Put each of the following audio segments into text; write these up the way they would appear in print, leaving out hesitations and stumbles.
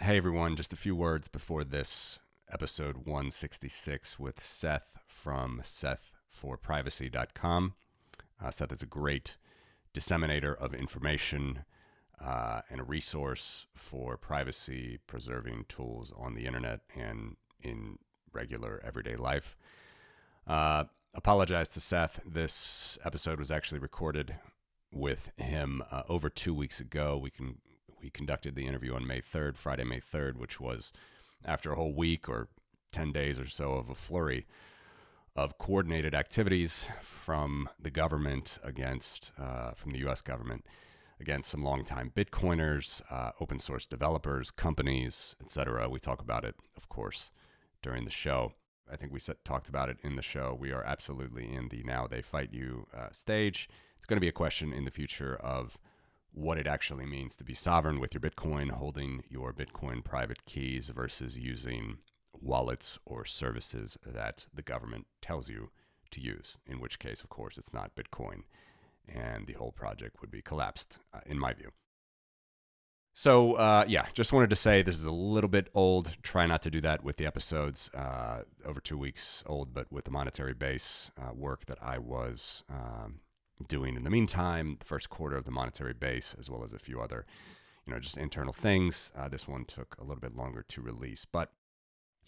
Hey everyone, just a few words before this episode 166 with Seth from Seth4Privacy.com. Seth is a great disseminator of information and a resource for privacy preserving tools on the internet and in regular everyday life. Apologize to Seth. This episode was actually recorded with him over 2 weeks ago. We conducted the interview on May 3rd, Friday, May 3rd, which was after a whole week or 10 days or so of a flurry of coordinated activities from the government from the U.S. government against some longtime Bitcoiners, open source developers, companies, etc. We talk about it, of course, during the show. I think we talked about it in the show. We are absolutely in the now they fight you stage. It's going to be a question in the future of what it actually means to be sovereign with your Bitcoin, holding your Bitcoin private keys versus using wallets or services that the government tells you to use, in which case, of course, it's not Bitcoin, and the whole project would be collapsed, in my view. So, just wanted to say this is a little bit old. Try not to do that with the episodes, over 2 weeks old, but with the monetary base work that I was doing in the meantime, the first quarter of the monetary base, as well as a few other, just internal things. This one took a little bit longer to release, but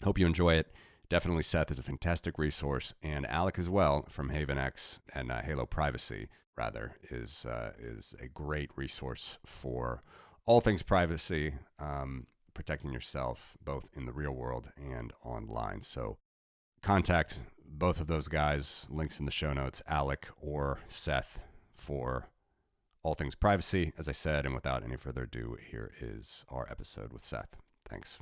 hope you enjoy it. Definitely Seth is a fantastic resource, and Alec as well from HavenX and Halo Privacy, rather, is a great resource for all things privacy, protecting yourself both in the real world and online. So contact both of those guys, links in the show notes, Alec or Seth, for all things privacy, as I said. And without any further ado, here is our episode with Seth. Thanks.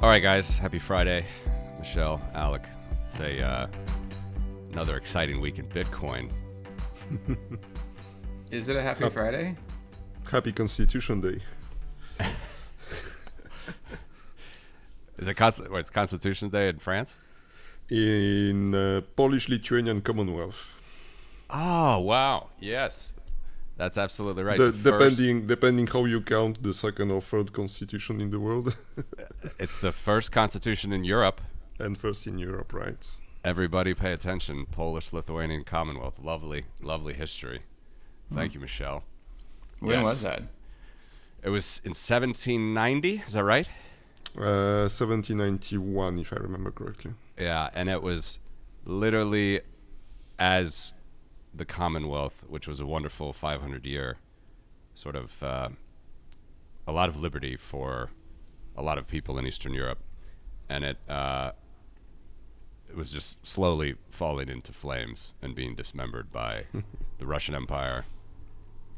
All right, guys, happy Friday. Michel, Alec, it's another exciting week in Bitcoin. Is it a happy Friday? Happy Constitution Day. Is it it's Constitution Day in France? In Polish-Lithuanian Commonwealth. Oh, wow. Yes. That's absolutely right. Depending how you count the second or third constitution in the world. It's the first constitution in Europe. And first in Europe, right. Everybody pay attention. Polish-Lithuanian Commonwealth. Lovely, lovely history. Thank you, Michel. When was that? It was in 1790. Is that right? 1791, if I remember correctly. Yeah, and it was literally as the Commonwealth, which was a wonderful 500-year sort of a lot of liberty for a lot of people in Eastern Europe, and it was just slowly falling into flames and being dismembered by the Russian Empire.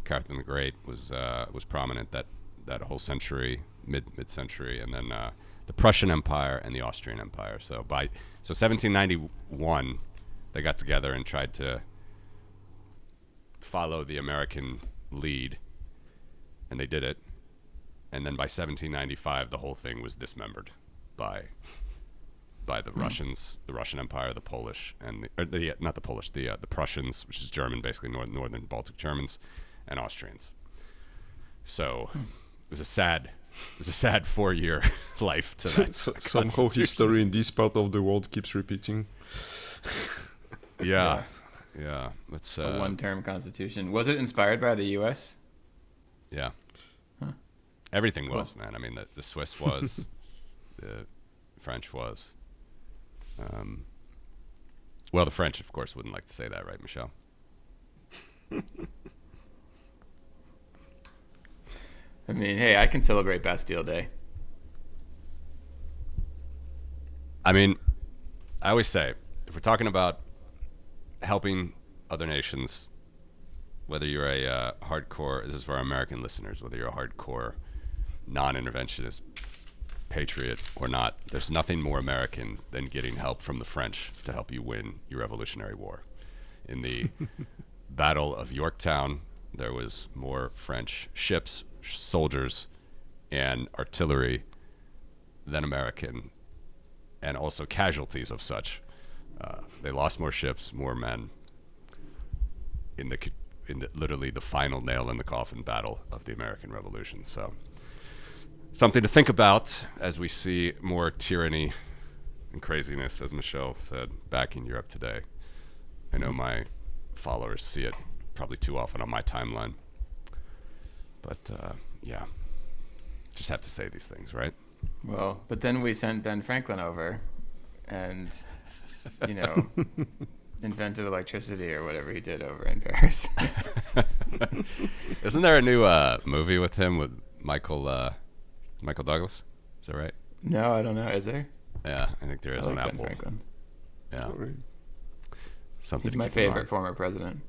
Catherine the Great was prominent that whole century, mid-century, and then the Prussian Empire and the Austrian Empire. So 1791, they got together and tried to follow the American lead, and they did it. And then by 1795, the whole thing was dismembered by the Russians, the Russian Empire, the Polish, and the Prussians, which is German, basically northern Baltic Germans, and Austrians. So it was a sad 4-year life to that. Somehow history in this part of the world keeps repeating. Yeah. Let's a one-term constitution. Was it inspired by the U.S.? Yeah. Huh. Everything was, man. I mean, the Swiss was, the French was. Well, the French, of course, wouldn't like to say that, right, Michel? I mean, hey, I can celebrate Bastille Day. I mean, I always say, if we're talking about helping other nations, whether you're a hardcore, this is for our American listeners, whether you're a hardcore non-interventionist patriot or not, there's nothing more American than getting help from the French to help you win your Revolutionary War. In the Battle of Yorktown, there was more French ships, soldiers, and artillery than American, and also casualties of such They lost more ships, more men in the literally the final nail in the coffin battle of the American Revolution. So something to think about as we see more tyranny and craziness, as Michel said, back in Europe today. I know my followers see it probably too often on my timeline. But yeah, just have to say these things, right? Well, but then we sent Ben Franklin over and, invented electricity or whatever he did over in Paris. Isn't there a new movie with him with Michael Douglas? Is that right? No, I don't know. Is there? Yeah, I think there is I on like Ben Apple. Franklin. Yeah. All right. Something He's to my keep in mind. favorite former president.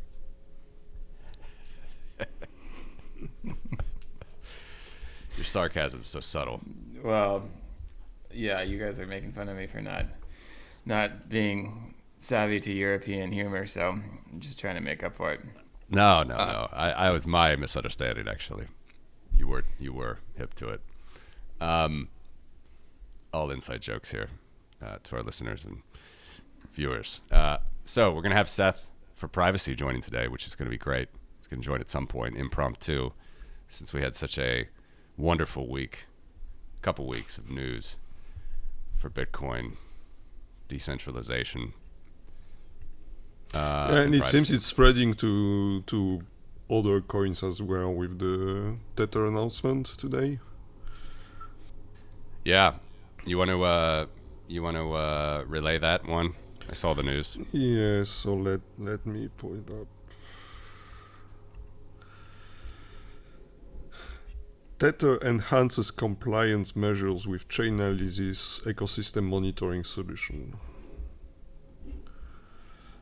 Your sarcasm is so subtle. Well, yeah, you guys are making fun of me for not being savvy to European humor, so I'm just trying to make up for it. No. I was my misunderstanding, actually. You were hip to it. All inside jokes here to our listeners and viewers. So we're going to have Seth for privacy joining today, which is going to be great. He's going to join at some point, impromptu, since we had such a wonderful couple weeks of news for Bitcoin, decentralization. And it seems it's spreading to other coins as well with the Tether announcement today. Yeah, you want to relay that one? I saw the news. Yes, so let me pull it up. Tether enhances compliance measures with Chainalysis ecosystem monitoring solution.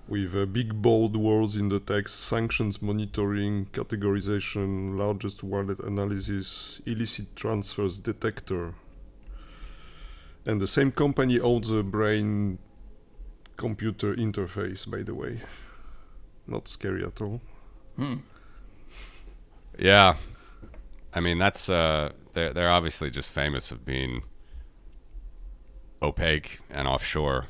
With big bold words in the text: sanctions monitoring, categorization, largest wallet analysis, illicit transfers detector. And the same company owns a brain computer interface, by the way. Not scary at all. Yeah, I mean that's they're obviously just famous of being opaque and offshore.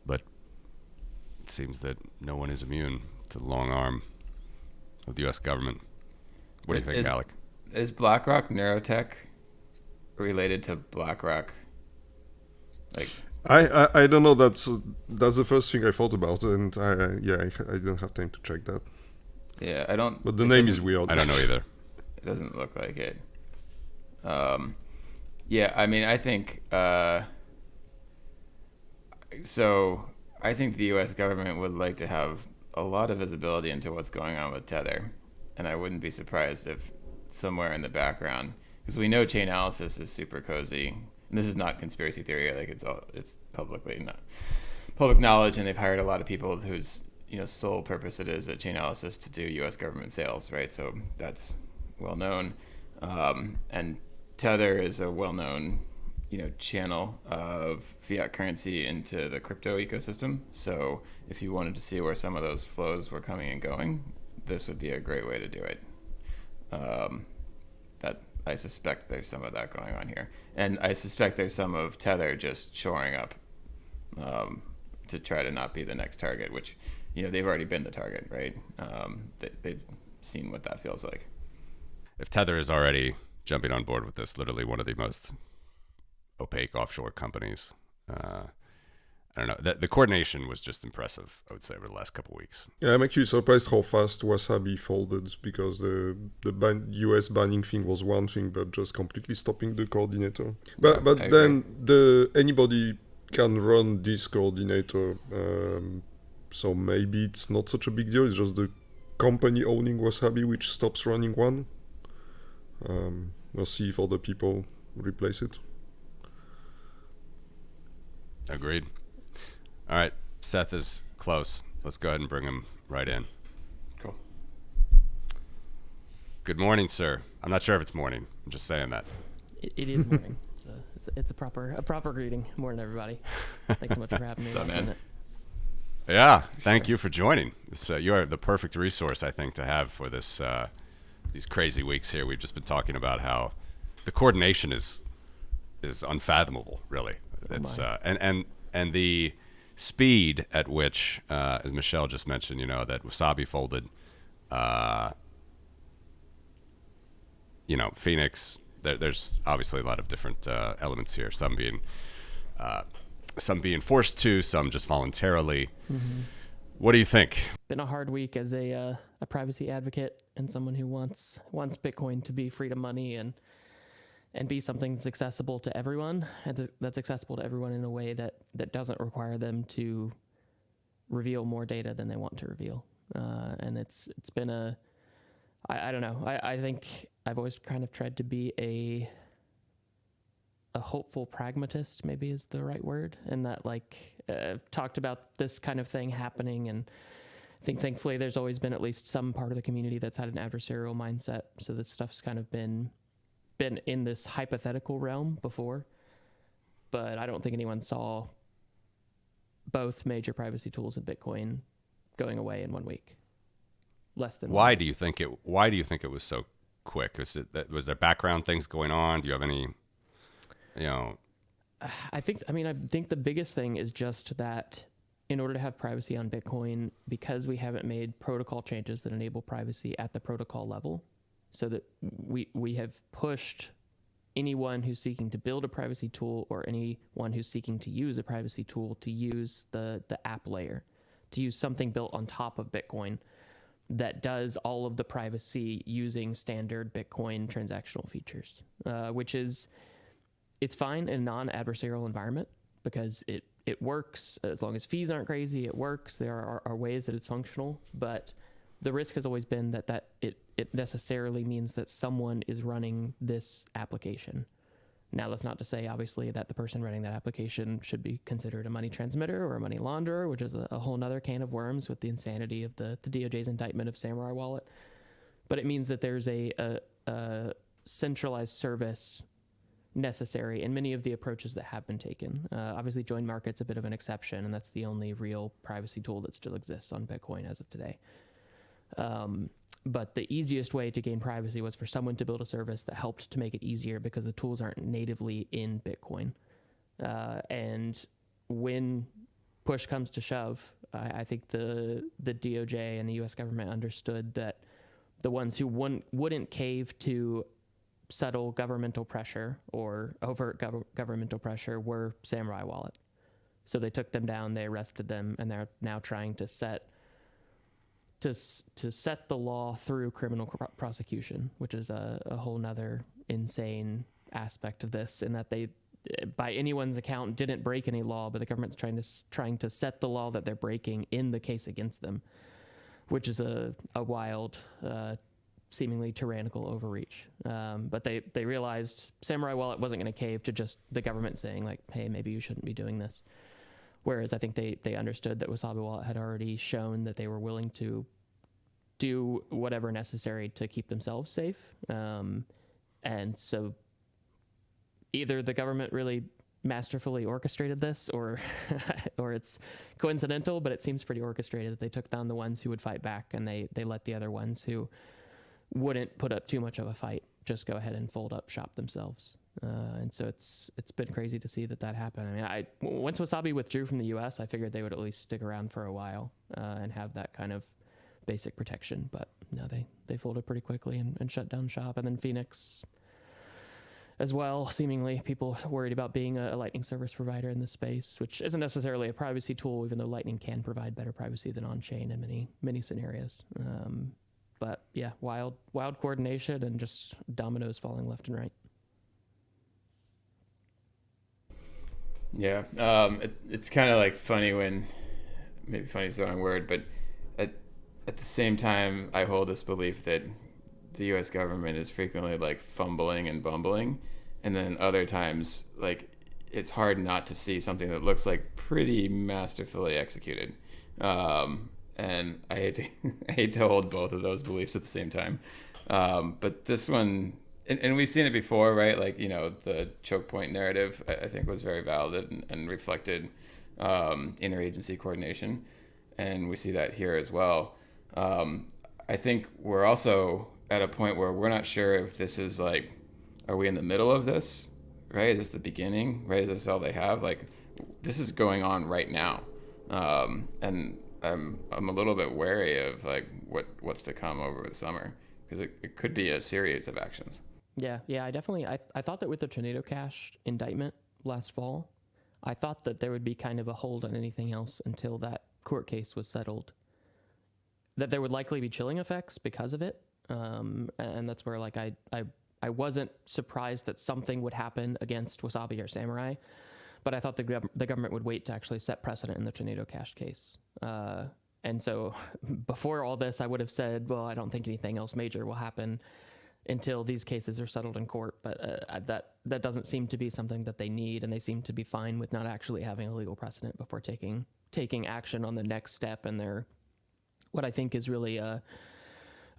But it seems that no one is immune to the long arm of the U.S. government. What do you think, Alec? Is BlackRock Neurotech related to BlackRock? Like, I don't know. That's the first thing I thought about, and I didn't have time to check that. yeah, I don't. But the name is weird. I don't know either. It doesn't look like it. Yeah, I mean, I think. So I think the U.S. government would like to have a lot of visibility into what's going on with Tether, and I wouldn't be surprised if somewhere in the background, because we know Chainalysis is super cozy, and this is not conspiracy theory. Like it's publicly not public knowledge, and they've hired a lot of people whose sole purpose it is at Chainalysis to do U.S. government sales, right? So that's well known, and Tether is a well-known channel of fiat currency into the crypto ecosystem. So if you wanted to see where some of those flows were coming and going, this would be a great way to do it. That I suspect there's some of that going on here, and I suspect there's some of Tether just shoring up to try to not be the next target, which they've already been the target, right? They've seen what that feels like. If Tether is already jumping on board with this, literally one of the most opaque offshore companies. I don't know. The coordination was just impressive, I would say, over the last couple of weeks. Yeah, I'm actually surprised how fast Wasabi folded, because the US banning thing was one thing, but just completely stopping the coordinator. But then anybody can run this coordinator, so maybe it's not such a big deal. It's just the company owning Wasabi which stops running one. We'll see if other people replace it. Agreed. All right, Seth is close. Let's go ahead and bring him right in. Cool. Good morning, sir. I'm not sure if it's morning. I'm just saying that. It is morning. It's a proper greeting. Morning, everybody. Thanks so much for having me. What's up, man? Yeah, thank you for joining. You are the perfect resource, I think, to have for this these crazy weeks here. We've just been talking about how the coordination is is unfathomable, really. Oh It's my. and the speed at which, as Michel just mentioned, that Wasabi folded, uh, Phoenix. There's obviously a lot of different elements here. Some being forced to, some just voluntarily. Mm-hmm. What do you think? Been a hard week as a privacy advocate and someone who wants Bitcoin to be freedom money and be something that's accessible to everyone, and that's accessible to everyone in a way that doesn't require them to reveal more data than they want to reveal. And it's been I don't know. I think I've always kind of tried to be a hopeful pragmatist, maybe is the right word, and that I've talked about this kind of thing happening, and I think thankfully there's always been at least some part of the community that's had an adversarial mindset, so this stuff's kind of been in this hypothetical realm before, but I don't think anyone saw both major privacy tools in Bitcoin going away in 1 week. Less than. Why do you think it was so quick? Was there background things going on? Do you have any? I think the biggest thing is just that in order to have privacy on Bitcoin, because we haven't made protocol changes that enable privacy at the protocol level, so that we have pushed anyone who's seeking to build a privacy tool or anyone who's seeking to use a privacy tool to use the app layer, to use something built on top of Bitcoin that does all of the privacy using standard Bitcoin transactional features, which is, it's fine in a non-adversarial environment because it works as long as fees aren't crazy. It works. There are ways that it's functional, but the risk has always been that it necessarily means that someone is running this application. Now, that's not to say, obviously, that the person running that application should be considered a money transmitter or a money launderer, which is a whole nother can of worms with the insanity of the DOJ's indictment of Samurai Wallet. But it means that there's a centralized service necessary in many of the approaches that have been taken. Obviously, join market's a bit of an exception, and that's the only real privacy tool that still exists on Bitcoin as of today. But the easiest way to gain privacy was for someone to build a service that helped to make it easier because the tools aren't natively in Bitcoin. And when push comes to shove, I think the DOJ and the US government understood that the ones who wouldn't cave to subtle governmental pressure or overt governmental pressure were Samurai Wallet. So they took them down, they arrested them, and they're now trying to set the law through criminal prosecution, which is a whole nother insane aspect of this, in that they, by anyone's account, didn't break any law, but the government's trying to set the law that they're breaking in the case against them, which is a wild, seemingly tyrannical overreach. But they realized Samurai Wallet wasn't going to cave to just the government saying, hey, maybe you shouldn't be doing this. Whereas I think they understood that Wasabi Wallet had already shown that they were willing to do whatever necessary to keep themselves safe. And so either the government really masterfully orchestrated this, or it's coincidental, but it seems pretty orchestrated that they took down the ones who would fight back, and they let the other ones who wouldn't put up too much of a fight just go ahead and fold up shop themselves. And so it's been crazy to see that happened. I mean, once Wasabi withdrew from the US, I figured they would at least stick around for a while and have that kind of basic protection. But no, they folded pretty quickly and shut down shop. And then Phoenix as well, seemingly people worried about being a Lightning service provider in this space, which isn't necessarily a privacy tool, even though Lightning can provide better privacy than on-chain in many scenarios. But yeah, wild coordination and just dominoes falling left and right. Yeah, it's kind of funny when, maybe funny is the wrong word, but at the same time, I hold this belief that the U.S. government is frequently fumbling and bumbling, and then other times it's hard not to see something that looks pretty masterfully executed. And I hate to hold both of those beliefs at the same time, but this one. And we've seen it before, right? The choke point narrative, I think, was very valid and reflected interagency coordination. And we see that here as well. I think we're also at a point where we're not sure if this is are we in the middle of this, right? Is this the beginning? Right? Is this all they have? Like, this is going on right now, and I'm a little bit wary of like what's to come over the summer, because it could be a series of actions. Yeah, I thought that with the Tornado Cash indictment last fall, I thought that there would be kind of a hold on anything else until that court case was settled. That there would likely be chilling effects because of it, and that's where like I wasn't surprised that something would happen against Wasabi or Samurai, but I thought the government would wait to actually set precedent in the Tornado Cash case. And so before all this, I would have said, well, I don't think anything else major will happen until these cases are settled in court. But that doesn't seem to be something that they need, and they seem to be fine with not actually having a legal precedent before taking action on the next step in their, what I think is really a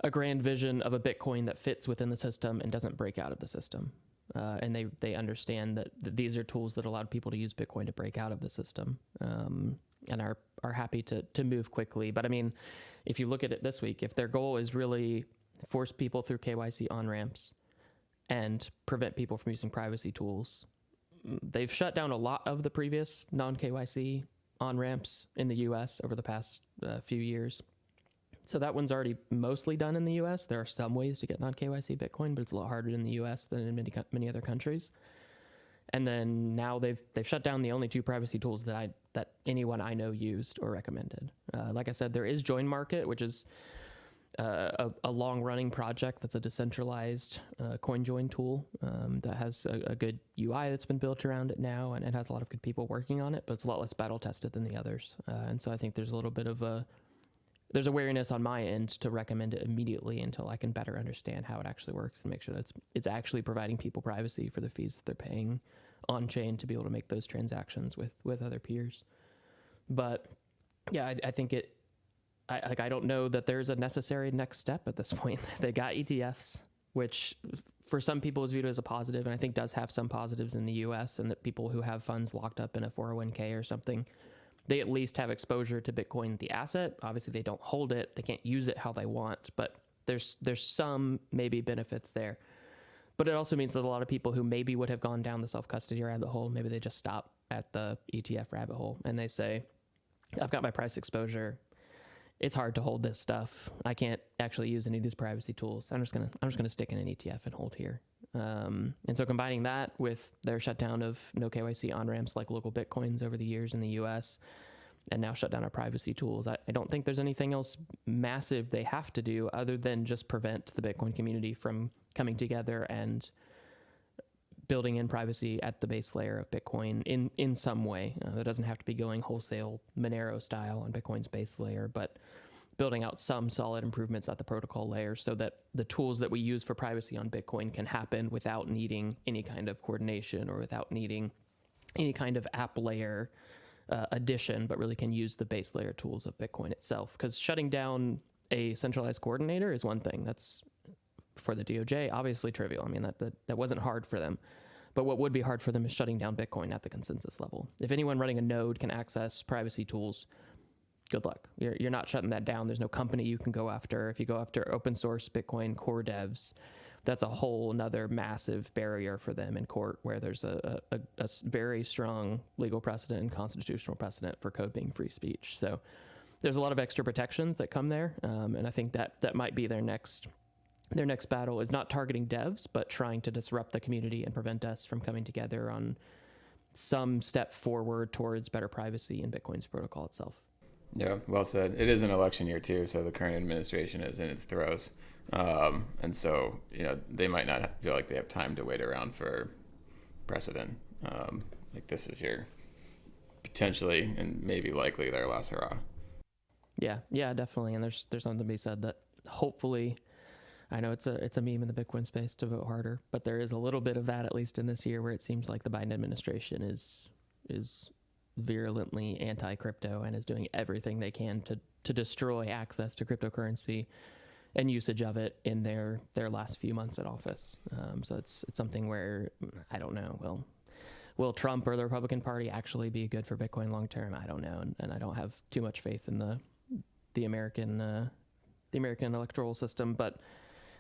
grand vision of a Bitcoin that fits within the system and doesn't break out of the system. And they understand that these are tools that allowed people to use Bitcoin to break out of the system, and are happy to move quickly. But I mean, if you look at it this week, if their goal is really force people through KYC on-ramps and prevent people from using privacy tools, they've shut down a lot of the previous non-KYC on-ramps in the US over the past few years. So that one's already mostly done in the US. There are some ways to get non-KYC Bitcoin, but it's a lot harder in the US than in many other countries. And then now they've shut down the only two privacy tools that anyone I know used or recommended. Like I said, there is Join Market, which is a long-running project that's a decentralized coin join tool that has a good UI that's been built around it now, and it has a lot of good people working on it, but it's a lot less battle-tested than the others. And so I think there's a little bit of there's awareness on my end to recommend it immediately until I can better understand how it actually works and make sure that it's actually providing people privacy for the fees that they're paying on chain to be able to make those transactions with other peers. But yeah, I think I don't know that there's a necessary next step at this point. They got ETFs, which for some people is viewed as a positive, and I think does have some positives in the US, and that people who have funds locked up in a 401k or something, they at least have exposure to Bitcoin, the asset. Obviously, they don't hold it. They can't use it how they want, but there's some maybe benefits there. But it also means that a lot of people who maybe would have gone down the self-custody rabbit hole, maybe they just stop at the ETF rabbit hole and they say, I've got my price exposure. It's hard to hold this stuff. I can't actually use any of these privacy tools. I'm just gonna stick in an ETF and hold here. And so combining that with their shutdown of no KYC on-ramps like local Bitcoins over the years in the US, and now shut down our privacy tools, I don't think there's anything else massive they have to do other than just prevent the Bitcoin community from coming together and building in privacy at the base layer of Bitcoin in some way. It doesn't have to be going wholesale Monero style on Bitcoin's base layer, but building out some solid improvements at the protocol layer so that the tools that we use for privacy on Bitcoin can happen without needing any kind of coordination or without needing any kind of app layer addition, but really can use the base layer tools of Bitcoin itself. Because shutting down a centralized coordinator is one thing. That's, for the DOJ, obviously trivial. I mean, that wasn't hard for them. But what would be hard for them is shutting down Bitcoin at the consensus level. If anyone running a node can access privacy tools, good luck. You're not shutting that down. There's no company you can go after. If you go after open source Bitcoin core devs, that's a whole another massive barrier for them in court, where there's a very strong legal precedent and constitutional precedent for code being free speech. So there's a lot of extra protections that come there. And I think that might be their next battle, is not targeting devs, but trying to disrupt the community and prevent us from coming together on some step forward towards better privacy in Bitcoin's protocol itself. Yeah, well said. It is an election year too, so the current administration is in its throes. And so, they might not feel like they have time to wait around for precedent. Like this is your potentially and maybe likely their last hurrah. Yeah, definitely. And there's something to be said that hopefully, I know it's a meme in the Bitcoin space to vote harder, but there is a little bit of that, at least in this year, where it seems like the Biden administration is virulently anti-crypto and is doing everything they can to destroy access to cryptocurrency and usage of it in their last few months in office. So it's something where I don't know. Will Trump or the Republican Party actually be good for Bitcoin long term? I don't know, and I don't have too much faith in the American electoral system, but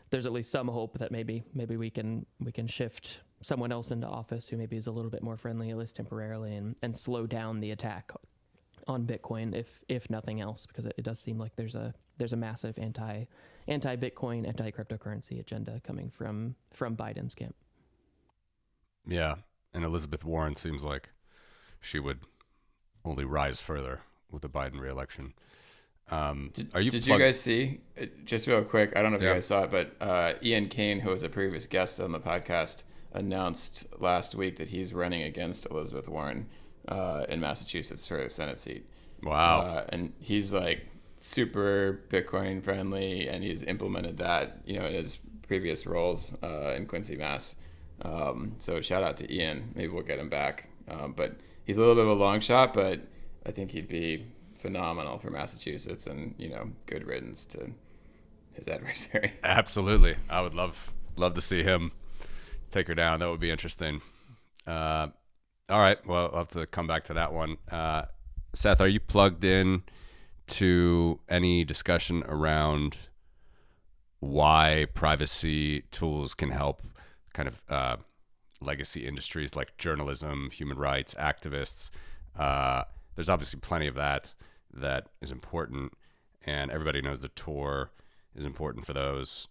there's at least some hope that maybe we can shift someone else into office who maybe is a little bit more friendly, at least temporarily, and slow down the attack on Bitcoin, if nothing else, because it does seem like there's a massive anti-Bitcoin, anti-cryptocurrency agenda coming from Biden's camp. Yeah, and Elizabeth Warren seems like she would only rise further with the Biden reelection. Did you guys see, just real quick, I don't know if you guys saw it, but Ian Kane, who was a previous guest on the podcast, announced last week that he's running against Elizabeth Warren in Massachusetts for a Senate seat. Wow. And he's like super Bitcoin friendly, and he's implemented that, in his previous roles in Quincy, Mass. So shout out to Ian. Maybe we'll get him back. But he's a little bit of a long shot, but I think he'd be phenomenal for Massachusetts, and good riddance to his adversary. Absolutely. I would love to see him take her down. That would be interesting. All right, well, I'll have to come back to that one. Seth, are you plugged in to any discussion around why privacy tools can help kind of legacy industries like journalism, human rights, activists? There's obviously plenty of that is important, and everybody knows the Tor is important for those,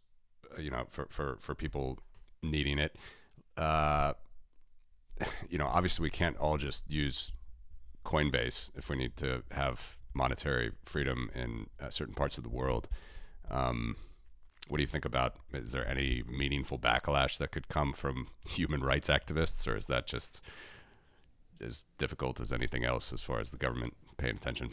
for people needing it. Obviously we can't all just use Coinbase if we need to have monetary freedom in certain parts of the world. What do you think about, is there any meaningful backlash that could come from human rights activists, or is that just as difficult as anything else as far as the government paying attention?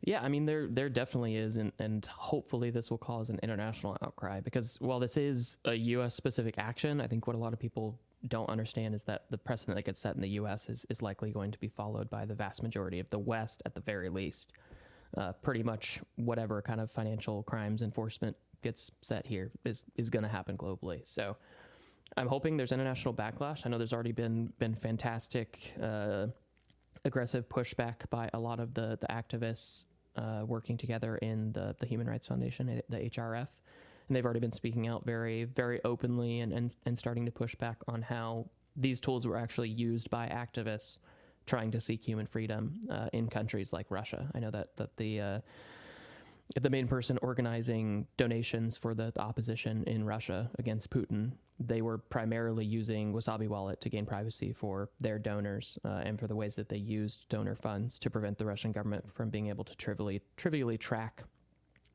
Yeah, I mean, there definitely is, and hopefully this will cause an international outcry, because while this is a U.S.-specific action, I think what a lot of people don't understand is that the precedent that gets set in the U.S. is likely going to be followed by the vast majority of the West at the very least. Pretty much whatever kind of financial crimes enforcement gets set here is going to happen globally. So I'm hoping there's international backlash. I know there's already been fantastic aggressive pushback by a lot of the activists working together in the Human Rights Foundation, the HRF. And they've already been speaking out very, very openly and starting to push back on how these tools were actually used by activists trying to seek human freedom in countries like Russia. I know that the main person organizing donations for the opposition in Russia against Putin, they were primarily using Wasabi Wallet to gain privacy for their donors and for the ways that they used donor funds to prevent the Russian government from being able to trivially track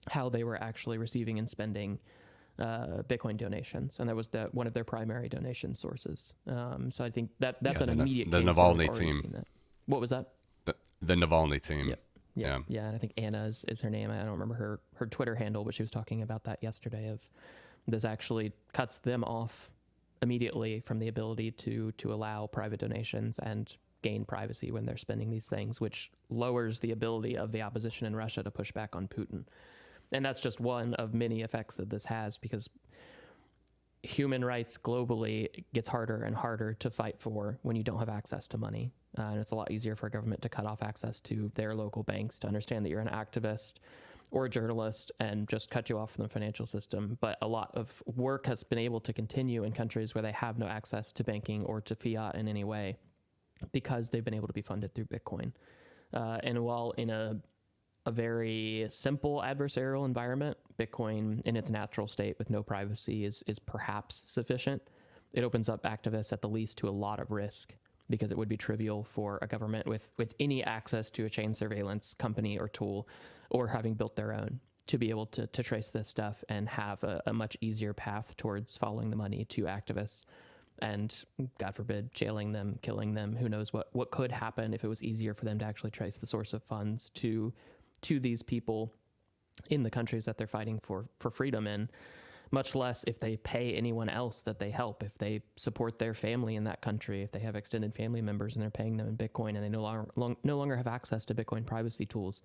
how they were actually receiving and spending Bitcoin donations, and that was one of their primary donation sources. So I think that's an immediate case. The Navalny team. What was that? The Navalny team. Yep. Yeah. And I think Anna is her name. I don't remember her Twitter handle, but she was talking about that yesterday. Of this actually cuts them off immediately from the ability to allow private donations and gain privacy when they're spending these things, which lowers the ability of the opposition in Russia to push back on Putin. And that's just one of many effects that this has, because human rights globally gets harder and harder to fight for when you don't have access to money. And it's a lot easier for a government to cut off access to their local banks, to understand that you're an activist or a journalist and just cut you off from the financial system. But a lot of work has been able to continue in countries where they have no access to banking or to fiat in any way, because they've been able to be funded through Bitcoin. And while in a very simple adversarial environment, Bitcoin in its natural state with no privacy is perhaps sufficient. It opens up activists at the least to a lot of risk, because it would be trivial for a government with any access to a chain surveillance company or tool, or having built their own, to be able to trace this stuff and have a much easier path towards following the money to activists and, God forbid, jailing them, killing them. Who knows what could happen if it was easier for them to actually trace the source of funds to these people in the countries that they're fighting for freedom in, much less if they pay anyone else that they help, if they support their family in that country, if they have extended family members and they're paying them in Bitcoin and they no longer have access to Bitcoin privacy tools.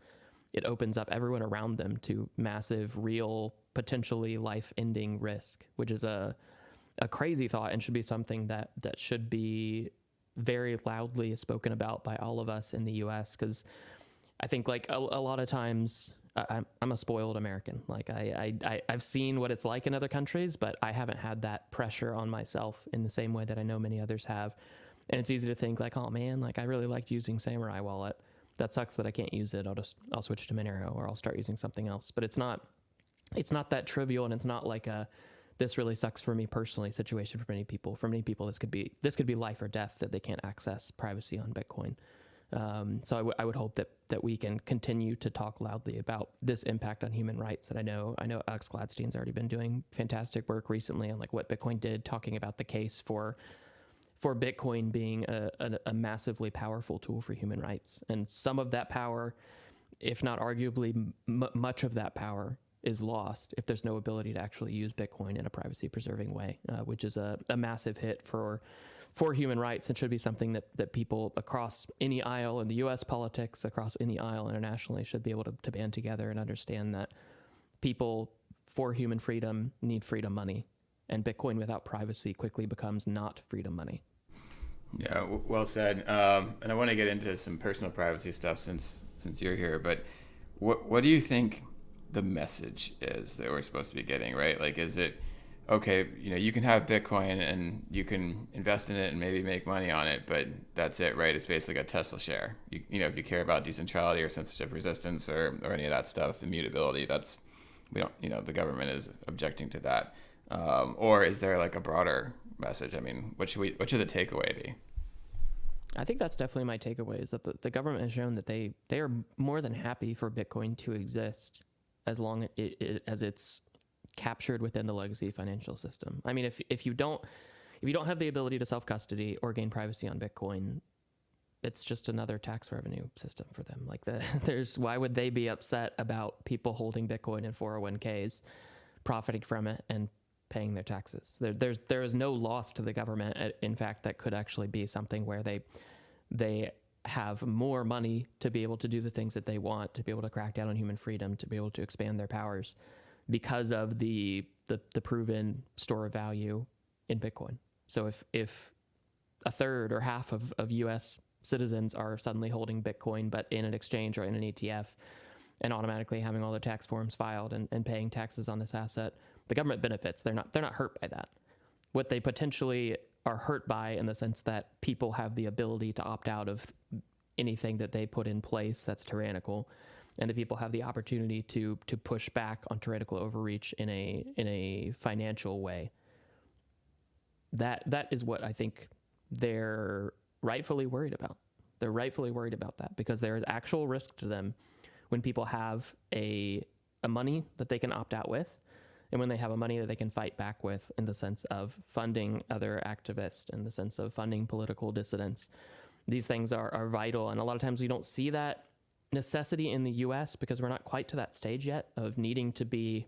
It opens up everyone around them to massive, real, potentially life-ending risk, which is a crazy thought and should be something that should be very loudly spoken about by all of us in the U.S., because I think, like a lot of times, I'm a spoiled American. Like I've seen what it's like in other countries, but I haven't had that pressure on myself in the same way that I know many others have. And it's easy to think like, oh man, like I really liked using Samurai Wallet. That sucks that I can't use it. I'll switch to Monero, or I'll start using something else. But it's not that trivial, and it's not like this really sucks for me personally situation for many people. For many people, this could be life or death, that they can't access privacy on Bitcoin. So I would hope that we can continue to talk loudly about this impact on human rights. And I know Alex Gladstein's already been doing fantastic work recently on like what Bitcoin did, talking about the case for Bitcoin being a massively powerful tool for human rights. And some of that power, if not arguably much of that power, is lost if there's no ability to actually use Bitcoin in a privacy preserving way, which is a massive hit for human rights, and should be something that people across any aisle in the U.S. politics, across any aisle internationally, should be able to band together and understand that people for human freedom need freedom money, and Bitcoin without privacy quickly becomes not freedom money. Yeah, well said. And I want to get into some personal privacy stuff since you're here, but what do you think the message is that we're supposed to be getting, right? Like, is it, okay, you can have Bitcoin and you can invest in it and maybe make money on it, but that's it, right? It's basically a Tesla share. If you care about decentrality or censorship resistance or any of that stuff, immutability, the government is objecting to that. Or is there like a broader message? I mean, what should the takeaway be? I think that's definitely my takeaway, is that the government has shown that they are more than happy for Bitcoin to exist as long as it's captured within the legacy financial system. I mean, if you don't have the ability to self-custody or gain privacy on Bitcoin, it's just another tax revenue system for them. Like why would they be upset about people holding Bitcoin in 401ks, profiting from it and paying their taxes? There is no loss to the government. In fact, that could actually be something where they have more money to be able to do the things that they want, to be able to crack down on human freedom, to be able to expand their powers, because of the proven store of value in Bitcoin. So if a third or half of U.S. citizens are suddenly holding Bitcoin, but in an exchange or in an ETF, and automatically having all their tax forms filed and paying taxes on this asset, the government benefits. They're not hurt by that. What they potentially are hurt by, in the sense that people have the ability to opt out of anything that they put in place that's tyrannical, and the people have the opportunity to push back on tyrannical overreach in a financial way. That is what I think they're rightfully worried about. They're rightfully worried about that, because there is actual risk to them when people have a money that they can opt out with, and when they have a money that they can fight back with, in the sense of funding other activists, in the sense of funding political dissidents. These things are vital, and a lot of times we don't see that necessity in the US because we're not quite to that stage yet of needing to be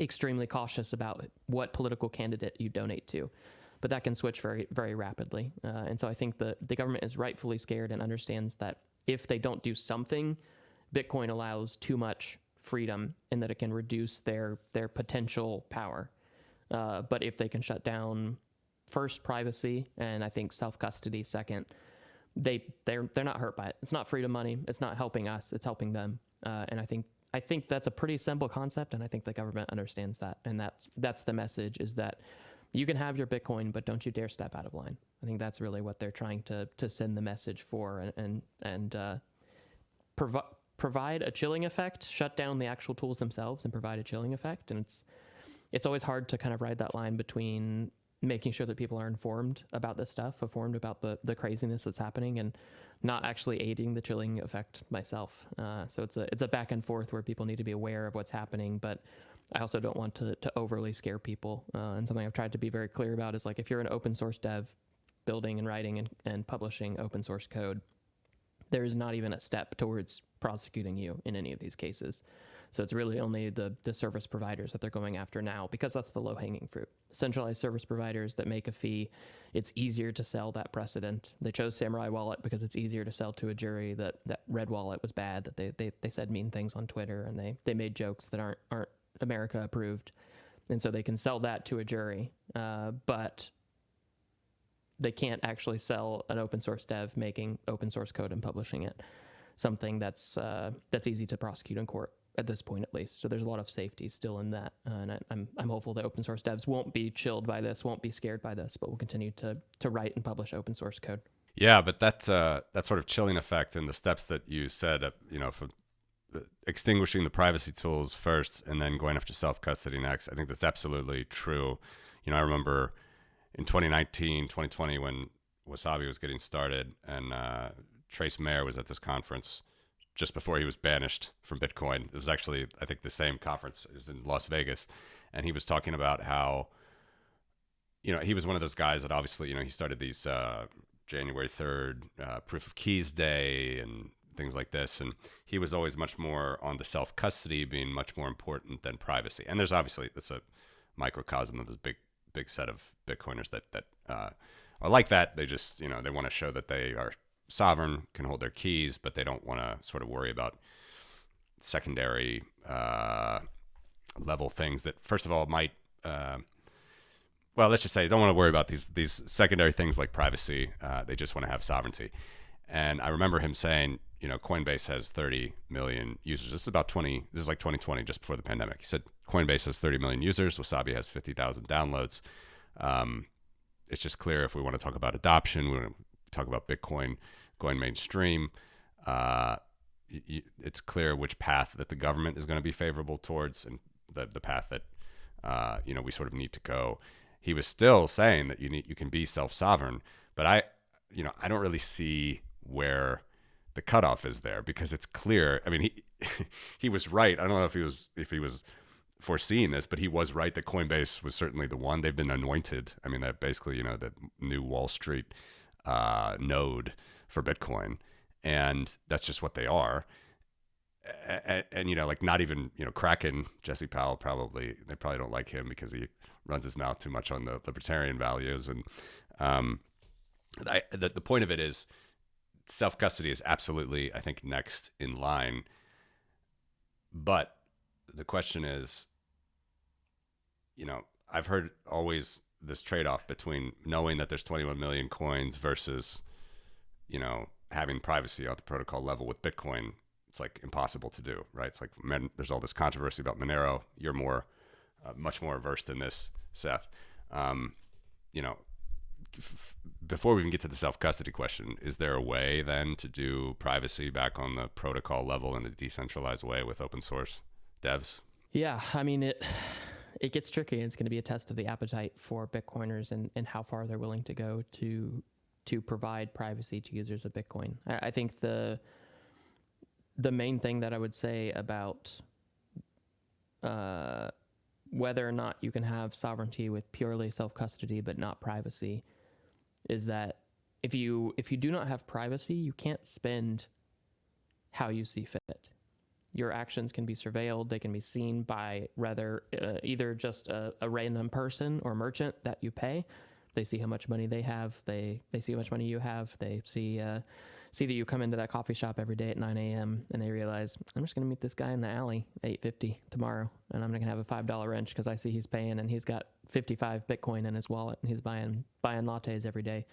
extremely cautious about what political candidate you donate to. But that can switch very, very rapidly. And so I think the government is rightfully scared and understands that if they don't do something, Bitcoin allows too much freedom, and that it can reduce their potential power. But if they can shut down first privacy, and I think self-custody second, they're not hurt by it. It's not freedom money. It's not helping us. It's helping them. And I think that's a pretty simple concept, and I think the government understands that. And that's the message, is that you can have your Bitcoin, but don't you dare step out of line. I think that's really what they're trying to send the message for, and provide a chilling effect, shut down the actual tools themselves and provide a chilling effect. And it's always hard to kind of ride that line between making sure that people are informed about this stuff, informed about the craziness that's happening, and not actually aiding the chilling effect myself. So it's a back and forth where people need to be aware of what's happening, but I also don't want to overly scare people. And something I've tried to be very clear about is, like, if you're an open source dev building and writing and publishing open source code, there is not even a step towards prosecuting you in any of these cases. So it's really only the service providers that they're going after now, because that's the low-hanging fruit. Centralized service providers that make a fee, it's easier to sell that precedent. They chose Samurai Wallet because it's easier to sell to a jury that Red Wallet was bad, that they said mean things on Twitter, and they made jokes that aren't America approved. And so they can sell that to a jury, but they can't actually sell an open source dev making open source code and publishing it, something that's easy to prosecute in court. at this point, at least. So there's a lot of safety still in that, and I'm hopeful that open source devs won't be chilled by this, won't be scared by this, but will continue to write and publish open source code. Yeah, but that sort of chilling effect and the steps that you said, for extinguishing the privacy tools first and then going after self-custody next, I think that's absolutely true. I remember in 2019, 2020, when Wasabi was getting started, and Trace Mayer was at this conference just before he was banished from Bitcoin. It was actually, I think, the same conference. It was in Las Vegas, and he was talking about how, he was one of those guys that obviously, he started these January 3rd proof of keys day and things like this, and he was always much more on the self-custody being much more important than privacy. And there's obviously, it's a microcosm of this big set of Bitcoiners that are like that. They just, they want to show that they are sovereign, can hold their keys, but they don't want to sort of worry about secondary level things that, first of all, might let's just say they don't want to worry about these secondary things like privacy. They just want to have sovereignty. And I remember him saying, Coinbase has 30 million users. This is like 2020, just before the pandemic. He said Coinbase has 30 million users. Wasabi has 50,000 downloads. It's just clear if we want to talk about adoption, we want to talk about Bitcoin going mainstream, it's clear which path that the government is going to be favorable towards, and the path that we sort of need to go. He was still saying that you can be self-sovereign, but I don't really see where the cutoff is there, because it's clear. I mean, he was right. I don't know if he was foreseeing this, but he was right that Coinbase was certainly the one. They've been anointed. I mean, that basically, the new Wall Street node for Bitcoin, and that's just what they are. And like, not even, Kraken, Jesse Powell, they probably don't like him because he runs his mouth too much on the libertarian values. And the point of it is, self-custody is absolutely, I think, next in line. But the question is, I've heard always this trade-off between knowing that there's 21 million coins versus, having privacy at the protocol level. With Bitcoin, it's like impossible to do, right? It's like, there's all this controversy about Monero. You're much more versed in this, Seth. Before we even get to the self-custody question, is there a way then to do privacy back on the protocol level in a decentralized way with open source devs? Yeah, I mean, it gets tricky. It's going to be a test of the appetite for Bitcoiners and how far they're willing to go to provide privacy to users of Bitcoin. I think the main thing that I would say about whether or not you can have sovereignty with purely self-custody but not privacy is that if you do not have privacy, you can't spend how you see fit. Your actions can be surveilled. They can be seen by either just a random person or merchant that you pay. They see how much money they have. They see how much money you have. They see that you come into that coffee shop every day at 9 a.m. and they realize, I'm just going to meet this guy in the alley at 8:50 tomorrow, and I'm going to have a $5 wrench because I see he's paying and he's got 55 Bitcoin in his wallet and he's buying lattes every day.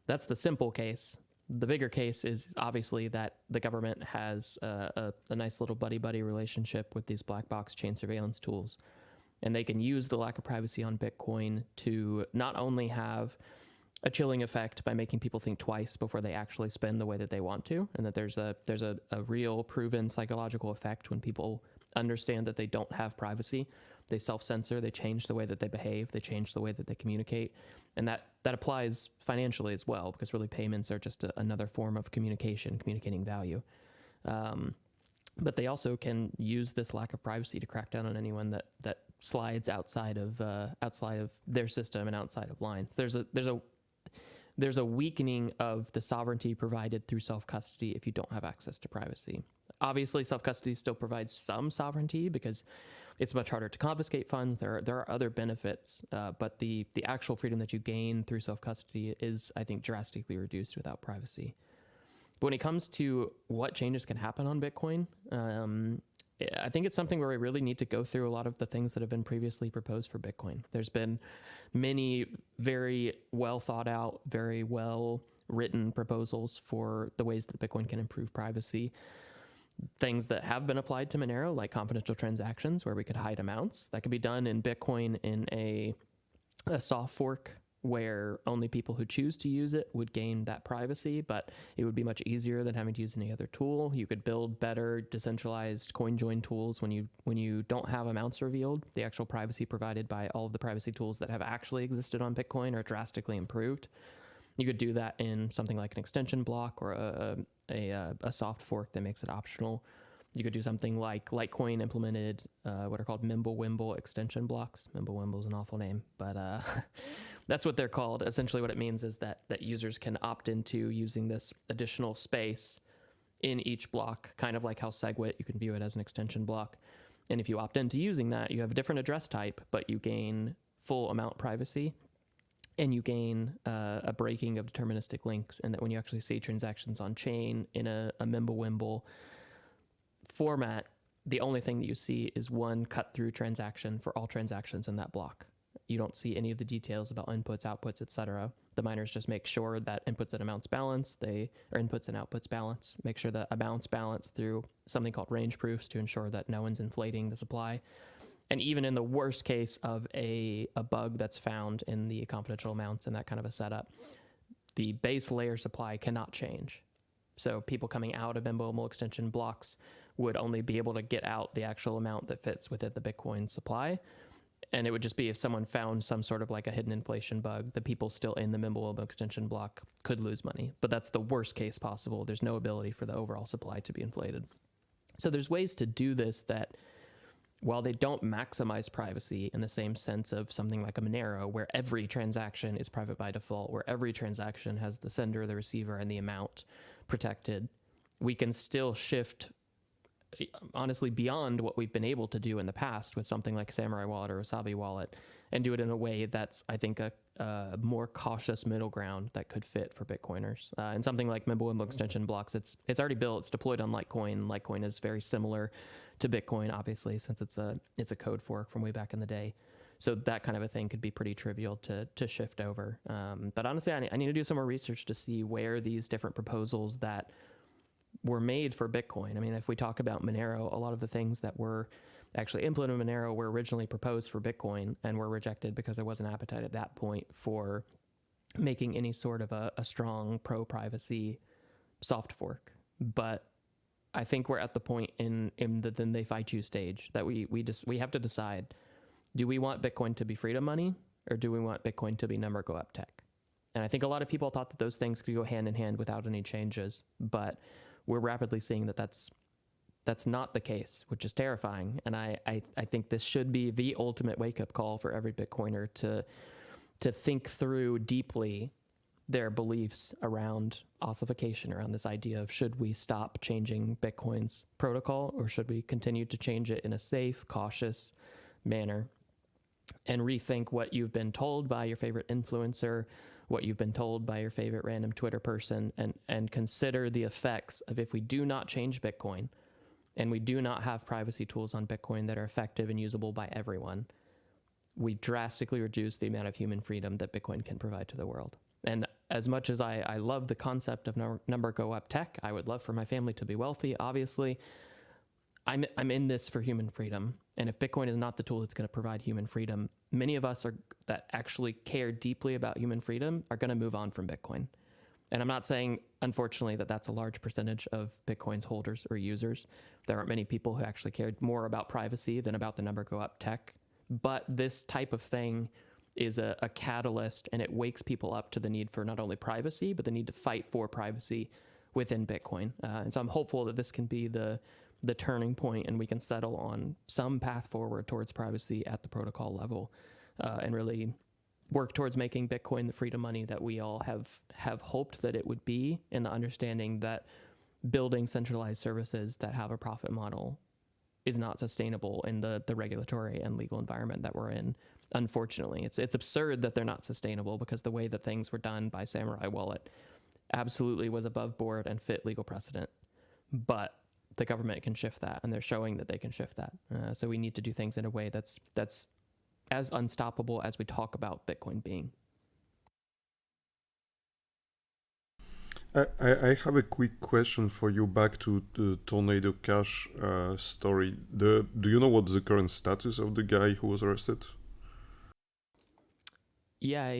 That's the simple case. The bigger case is obviously that the government has a nice little buddy-buddy relationship with these black box chain surveillance tools. And they can use the lack of privacy on Bitcoin to not only have a chilling effect by making people think twice before they actually spend the way that they want to, and that there's a real proven psychological effect when people understand that they don't have privacy. They self-censor, they change the way that they behave, they change the way that they communicate. And that applies financially as well, because really payments are just another form of communicating value. But they also can use this lack of privacy to crack down on anyone that slides outside of their system and outside of lines. There's a weakening of the sovereignty provided through self-custody if you don't have access to privacy. Obviously, self-custody still provides some sovereignty because it's much harder to confiscate funds. There are other benefits, but the actual freedom that you gain through self-custody is, I think, drastically reduced without privacy. But when it comes to what changes can happen on Bitcoin, I think it's something where we really need to go through a lot of the things that have been previously proposed for Bitcoin. There's been many very well thought out, very well written proposals for the ways that Bitcoin can improve privacy. Things that have been applied to Monero, like confidential transactions where we could hide amounts, that could be done in Bitcoin in a soft fork where only people who choose to use it would gain that privacy, but it would be much easier than having to use any other tool. You could build better decentralized coin join tools when you don't have amounts revealed. The actual privacy provided by all of the privacy tools that have actually existed on Bitcoin are drastically improved. You could do that in something like an extension block or a soft fork that makes it optional. You could do something like Litecoin implemented what are called Mimblewimble extension blocks. Mimblewimble is an awful name, but that's what they're called. Essentially what it means is that users can opt into using this additional space in each block, kind of like how SegWit, you can view it as an extension block. And if you opt into using that, you have a different address type, but you gain full amount privacy. And you gain a breaking of deterministic links, and that when you actually see transactions on chain in a Mimblewimble format, the only thing that you see is one cut-through transaction for all transactions in that block. You don't see any of the details about inputs, outputs, etc. The miners just make sure that inputs and amounts balance, or inputs and outputs balance, make sure that amounts balance through something called range proofs to ensure that no one's inflating the supply. And even in the worst case of a bug that's found in the confidential amounts and that kind of a setup, the base layer supply cannot change. So people coming out of Mimblewimble extension blocks would only be able to get out the actual amount that fits within the Bitcoin supply. And it would just be if someone found some sort of like a hidden inflation bug, the people still in the Mimblewimble extension block could lose money. But that's the worst case possible. There's no ability for the overall supply to be inflated. So there's ways to do this that, while they don't maximize privacy in the same sense of something like a Monero, where every transaction is private by default, where every transaction has the sender, the receiver, and the amount protected, we can still shift, honestly, beyond what we've been able to do in the past with something like Samurai Wallet or Wasabi Wallet, and do it in a way that's, I think, a more cautious middle ground that could fit for Bitcoiners. And something like Mimblewimble extension blocks, it's already built, it's deployed on Litecoin. Litecoin is very similar to Bitcoin, obviously, since it's a code fork from way back in the day. So that kind of a thing could be pretty trivial to shift over. But honestly, I need to do some more research to see where these different proposals that were made for Bitcoin. I mean, if we talk about Monero, a lot of the things that were actually implemented in Monero were originally proposed for Bitcoin and were rejected because there wasn't appetite at that point for making any sort of a strong pro-privacy soft fork. But I think we're at the point in the then they fight you stage that we have to decide, do we want Bitcoin to be freedom money, or do we want Bitcoin to be number go up tech? And I think a lot of people thought that those things could go hand in hand without any changes, but we're rapidly seeing that that's not the case, which is terrifying. And I think this should be the ultimate wake-up call for every Bitcoiner to think through deeply their beliefs around ossification, around this idea of, should we stop changing Bitcoin's protocol, or should we continue to change it in a safe, cautious manner, and rethink what you've been told by your favorite influencer, what you've been told by your favorite random Twitter person, and consider the effects of, if we do not change Bitcoin and we do not have privacy tools on Bitcoin that are effective and usable by everyone, we drastically reduce the amount of human freedom that Bitcoin can provide to the world. And as much as I love the concept of number go up tech, I would love for my family to be wealthy, obviously, I'm in this for human freedom. And if Bitcoin is not the tool that's going to provide human freedom, many of us that actually care deeply about human freedom are going to move on from Bitcoin. And I'm not saying, unfortunately, that that's a large percentage of Bitcoin's holders or users. There aren't many people who actually cared more about privacy than about the number go up tech. But this type of thing is a catalyst, and it wakes people up to the need for not only privacy, but the need to fight for privacy within Bitcoin. And so I'm hopeful that this can be the turning point, and we can settle on some path forward towards privacy at the protocol level, and really work towards making Bitcoin the freedom money that we all have hoped that it would be, in the understanding that building centralized services that have a profit model is not sustainable in the regulatory and legal environment that we're in. Unfortunately, it's absurd that they're not sustainable, because the way that things were done by Samurai Wallet absolutely was above board and fit legal precedent. But the government can shift that, and they're showing that they can shift that. So we need to do things in a way that's as unstoppable as we talk about Bitcoin being. I have a quick question for you back to the Tornado Cash story. Do you know what's the current status of the guy who was arrested? Yeah,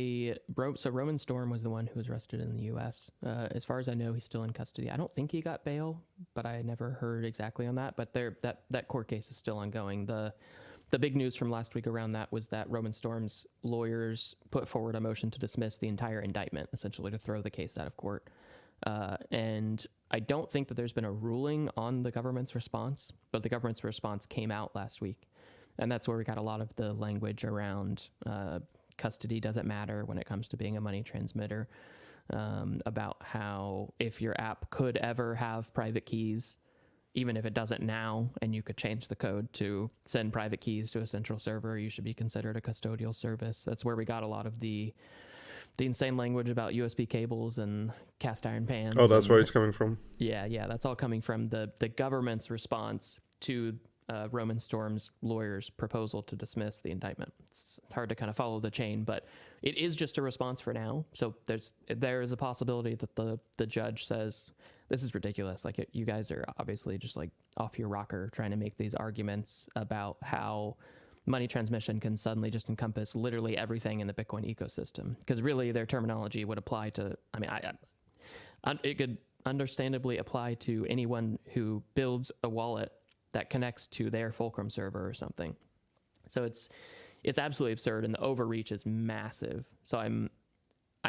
so Roman Storm was the one who was arrested in the U.S. As far as I know, he's still in custody. I don't think he got bail, but I never heard exactly on that. But that court case is still ongoing. The big news from last week around that was that Roman Storm's lawyers put forward a motion to dismiss the entire indictment, essentially to throw the case out of court. And I don't think that there's been a ruling on the government's response, but the government's response came out last week. And that's where we got a lot of the language around custody doesn't matter when it comes to being a money transmitter, about how if your app could ever have private keys, even if it doesn't now, and you could change the code to send private keys to a central server, you should be considered a custodial service. That's where we got a lot of the insane language about USB cables and cast iron pans. Oh, that's where it's coming from? Yeah, that's all coming from the government's response to Roman Storm's lawyers' proposal to dismiss the indictment. It's hard to kind of follow the chain, but it is just a response for now. So there is a possibility that the judge says, this is ridiculous. Like, you guys are obviously just like off your rocker trying to make these arguments about how money transmission can suddenly just encompass literally everything in the Bitcoin ecosystem. Because really their terminology would apply to, it could understandably apply to anyone who builds a wallet that connects to their Fulcrum server or something. So it's absolutely absurd, and the overreach is massive. So I'm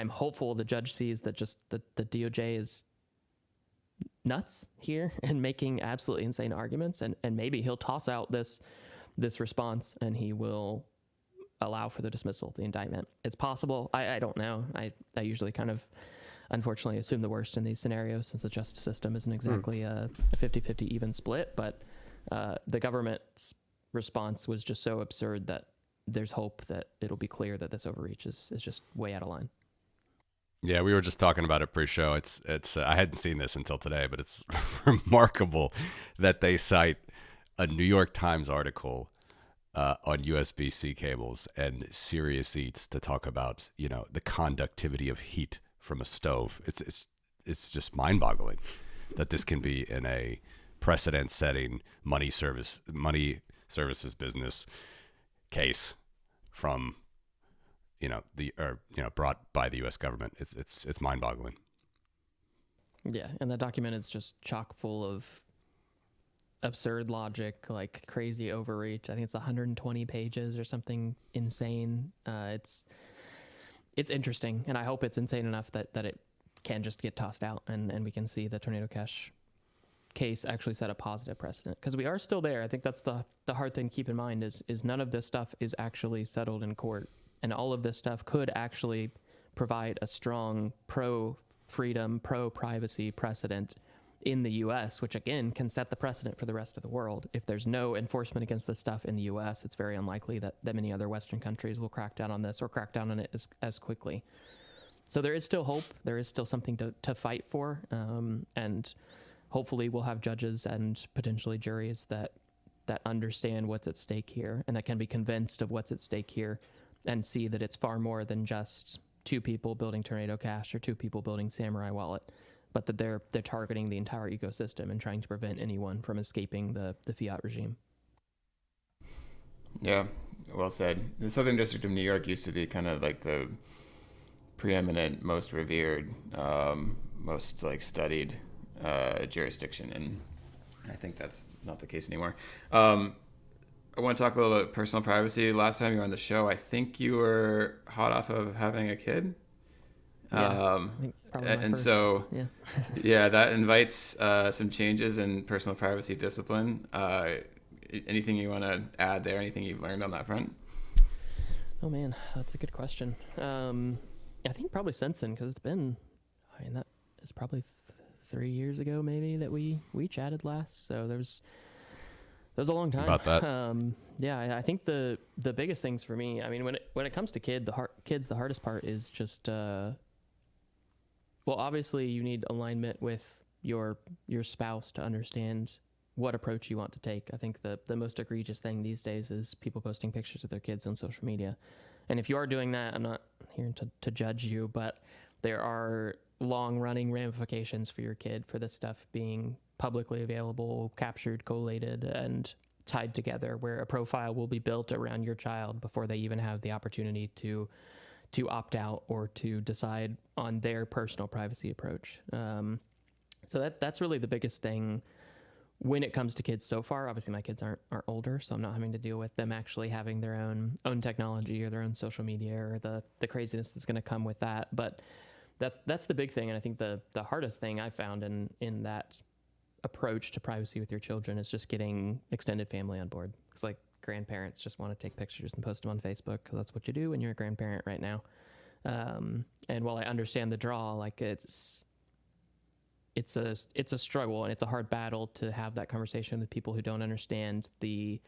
hopeful the judge sees that just the DOJ is nuts here and making absolutely insane arguments, and maybe he'll toss out this response and he will allow for the dismissal of the indictment. It's possible. I don't know. I usually kind of unfortunately assume the worst in these scenarios, since the justice system isn't exactly a 50-50 even split, but the government's response was just so absurd that there's hope that it'll be clear that this overreach is just way out of line. Yeah, we were just talking about it pre-show. It's I hadn't seen this until today, but it's remarkable that they cite a New York Times article on USB-C cables and Serious Eats to talk about, the conductivity of heat from a stove. It's just mind-boggling that this can be in a precedent-setting money services business case from brought by the U.S. government. It's mind-boggling. Yeah, and that document is just chock full of absurd logic, like crazy overreach. I think it's 120 pages or something insane. It's interesting, and I hope it's insane enough that it can just get tossed out, and we can see the Tornado Cash case actually set a positive precedent, because we are still there. I think that's the hard thing to keep in mind is none of this stuff is actually settled in court, and all of this stuff could actually provide a strong pro-freedom, pro-privacy precedent in the U.S., which again can set the precedent for the rest of the world. If there's no enforcement against this stuff in the U.S., it's very unlikely that many other Western countries will crack down on this or crack down on it as quickly. So there is still hope. There is still something to fight for, and hopefully we'll have judges and potentially juries that understand what's at stake here and that can be convinced of what's at stake here and see that it's far more than just two people building Tornado Cash or two people building Samurai Wallet, but that they're targeting the entire ecosystem and trying to prevent anyone from escaping the fiat regime. Yeah, well said. The Southern District of New York used to be kind of like the preeminent, most revered, most studied jurisdiction, and I think that's not the case anymore. I want to talk a little bit personal privacy. Last time you were on the show, I think you were hot off of having a kid. Yeah, Yeah, that invites some changes in personal privacy discipline. Anything you want to add there? Anything you've learned on that front? Oh man, that's a good question. I think probably since then, because that is probably 3 years ago maybe that we chatted last. So there's a long time. About that. Yeah, I think the biggest things for me, when it comes to kids, the hardest part is just obviously you need alignment with your spouse to understand what approach you want to take. I think the most egregious thing these days is people posting pictures of their kids on social media. And if you are doing that, I'm not here to judge you, but there are long running ramifications for your kid for this stuff being publicly available, captured, collated, and tied together, where a profile will be built around your child before they even have the opportunity to opt out or to decide on their personal privacy approach. So that's really the biggest thing when it comes to kids so far. Obviously my kids aren't older, so I'm not having to deal with them actually having their own technology or their own social media or the craziness that's going to come with that. But that's the big thing. And I think the hardest thing I found in that approach to privacy with your children is just getting extended family on board. It's like grandparents just want to take pictures and post them on Facebook because that's what you do when you're a grandparent right now. And while I understand the draw, like it's a struggle and it's a hard battle to have that conversation with people who don't understand the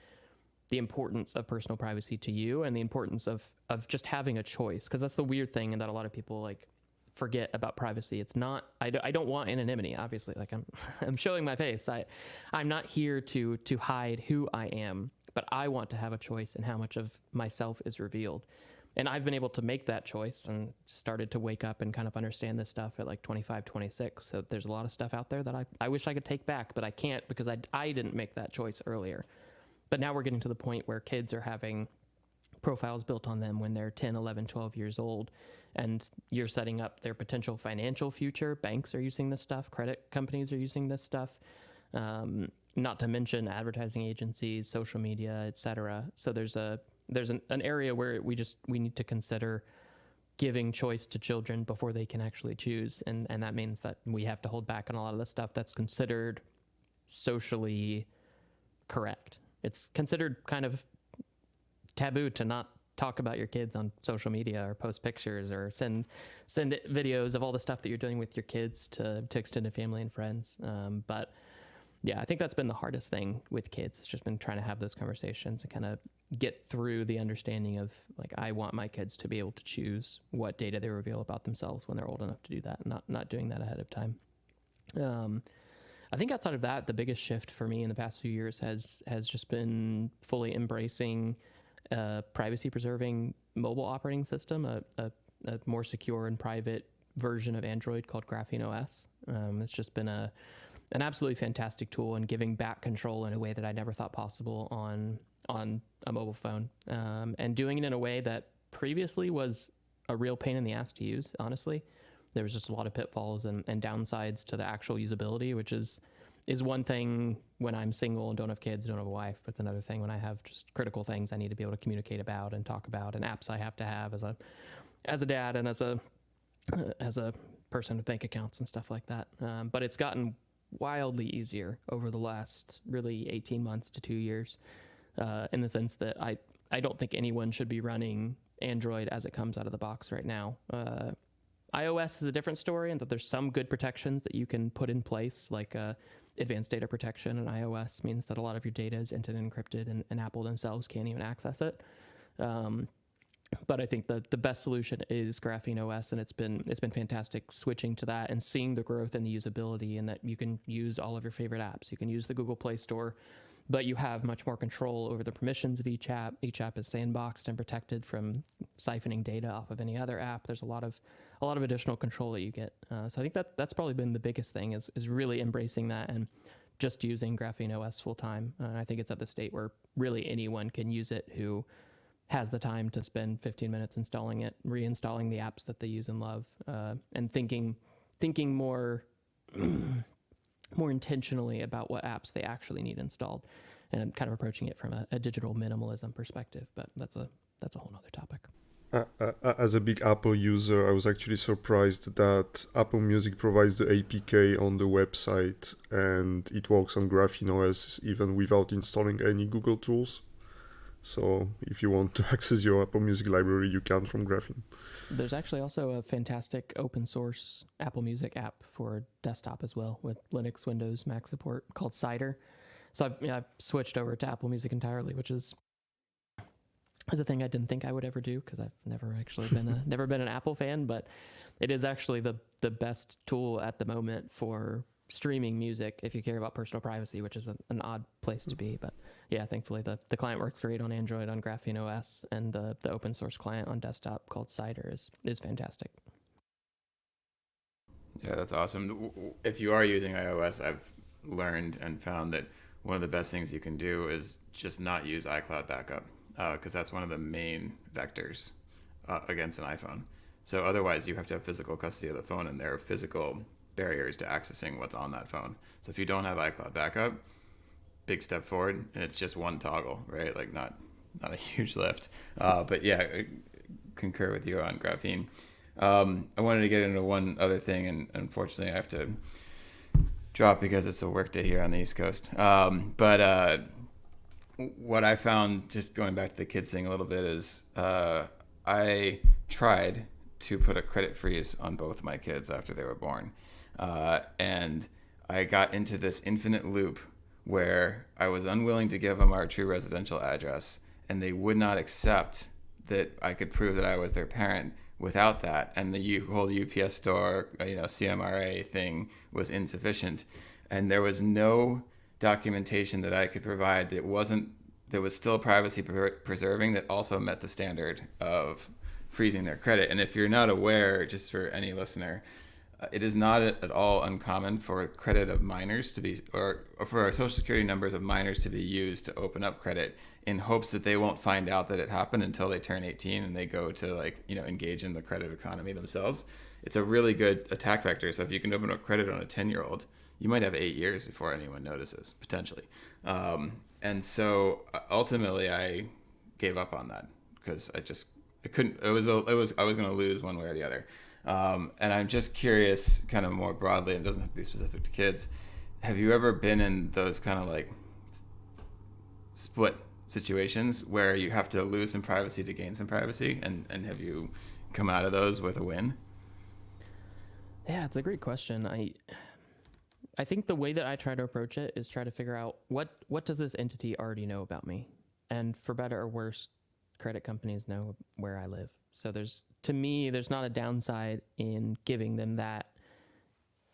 importance of personal privacy to you and the importance of just having a choice. Because that's the weird thing, and that a lot of people like forget about privacy. It's not, I don't want anonymity, obviously. Like I'm showing my face. I'm not here to hide who I am, but I want to have a choice in how much of myself is revealed. And I've been able to make that choice and started to wake up and kind of understand this stuff at like 25, 26. So there's a lot of stuff out there that I wish I could take back, but I can't because I didn't make that choice earlier. But now we're getting to the point where kids are having profiles built on them when they're 10, 11, 12 years old, and you're setting up their potential financial future. Banks are using this stuff. Credit companies are using this stuff. Not to mention advertising agencies, social media, etc. So there's an area where we need to consider giving choice to children before they can actually choose. And that means that we have to hold back on a lot of the stuff that's considered socially correct. It's considered kind of taboo to not talk about your kids on social media or post pictures or send videos of all the stuff that you're doing with your kids to extended family and friends. But yeah, I think that's been the hardest thing with kids. It's just been trying to have those conversations and kind of get through the understanding of like, I want my kids to be able to choose what data they reveal about themselves when they're old enough to do that, and not doing that ahead of time. I think outside of that, the biggest shift for me in the past few years has just been fully embracing privacy preserving mobile operating system, a more secure and private version of Android called Graphene OS. It's just been an absolutely fantastic tool and giving back control in a way that I never thought possible on a mobile phone, and doing it in a way that previously was a real pain in the ass to use. Honestly, there was just a lot of pitfalls and downsides to the actual usability, which is one thing when I'm single and don't have kids, don't have a wife, but it's another thing when I have just critical things I need to be able to communicate about and talk about, and apps I have to have as a dad and as a person with bank accounts and stuff like that. But it's gotten wildly easier over the last really 18 months to 2 years, in the sense that I don't think anyone should be running Android as it comes out of the box right now. iOS is a different story, and that there's some good protections that you can put in place, like advanced data protection in iOS means that a lot of your data is end-to-end encrypted, and Apple themselves can't even access it. But I think the best solution is Graphene OS, and it's been fantastic switching to that and seeing the growth and the usability, and that you can use all of your favorite apps. You can use the Google Play Store, but you have much more control over the permissions of each app. Each app is sandboxed and protected from siphoning data off of any other app. There's a lot of additional control that you get. So I think that's probably been the biggest thing is really embracing that and just using Graphene OS full time. I think it's at the state where really anyone can use it who has the time to spend 15 minutes installing it, reinstalling the apps that they use and love, and thinking more more intentionally about what apps they actually need installed, and kind of approaching it from a digital minimalism perspective. But that's a whole nother topic. As a big Apple user, I was actually surprised that Apple Music provides the APK on the website, and it works on Graphene OS even without installing any Google tools. So if you want to access your Apple Music library, you can from Graphene. There's actually also a fantastic open source Apple Music app for desktop as well, with Linux, Windows, Mac support, called Cider. So I've switched over to Apple Music entirely, which is a thing I didn't think I would ever do, because I've never actually been an Apple fan, but it is actually the best tool at the moment for streaming music if you care about personal privacy, which is an odd place to be. But yeah, thankfully the client works great on Android on Graphene OS, and the open source client on desktop called Cider is fantastic. Yeah, that's awesome. If you are using iOS, I've learned and found that one of the best things you can do is just not use iCloud backup, because that's one of the main vectors against an iPhone. So otherwise, you have to have physical custody of the phone, and there are physical barriers to accessing what's on that phone. So if you don't have iCloud backup, big step forward, and it's just one toggle, right? Like not a huge lift. But yeah, I concur with you on graphene. I wanted to get into one other thing, and unfortunately, I have to drop because it's a work day here on the East Coast. But what I found, just going back to the kids thing a little bit, is I tried to put a credit freeze on both my kids after they were born. And I got into this infinite loop where I was unwilling to give them our true residential address, and they would not accept that I could prove that I was their parent without that. And the whole UPS store, CMRA thing was insufficient. And there was no documentation that I could provide that was still privacy preserving, that also met the standard of freezing their credit. And if you're not aware, just for any listener, it is not at all uncommon for credit of minors to be, or for social security numbers of minors to be used to open up credit, in hopes that they won't find out that it happened until they turn 18 and they go to engage in the credit economy themselves. It's a really good attack vector. So if you can open up credit on a 10-year-old, you might have 8 years before anyone notices, potentially. And so ultimately I gave up on that because I couldn't, I was going to lose one way or the other. And I'm just curious, kind of more broadly, and it doesn't have to be specific to kids, have you ever been in those kind of like split situations where you have to lose some privacy to gain some privacy? And have you come out of those with a win? Yeah, it's a great question. I think the way that I try to approach it is try to figure out what does this entity already know about me? And for better or worse, credit companies know where I live. So there's not a downside in giving them that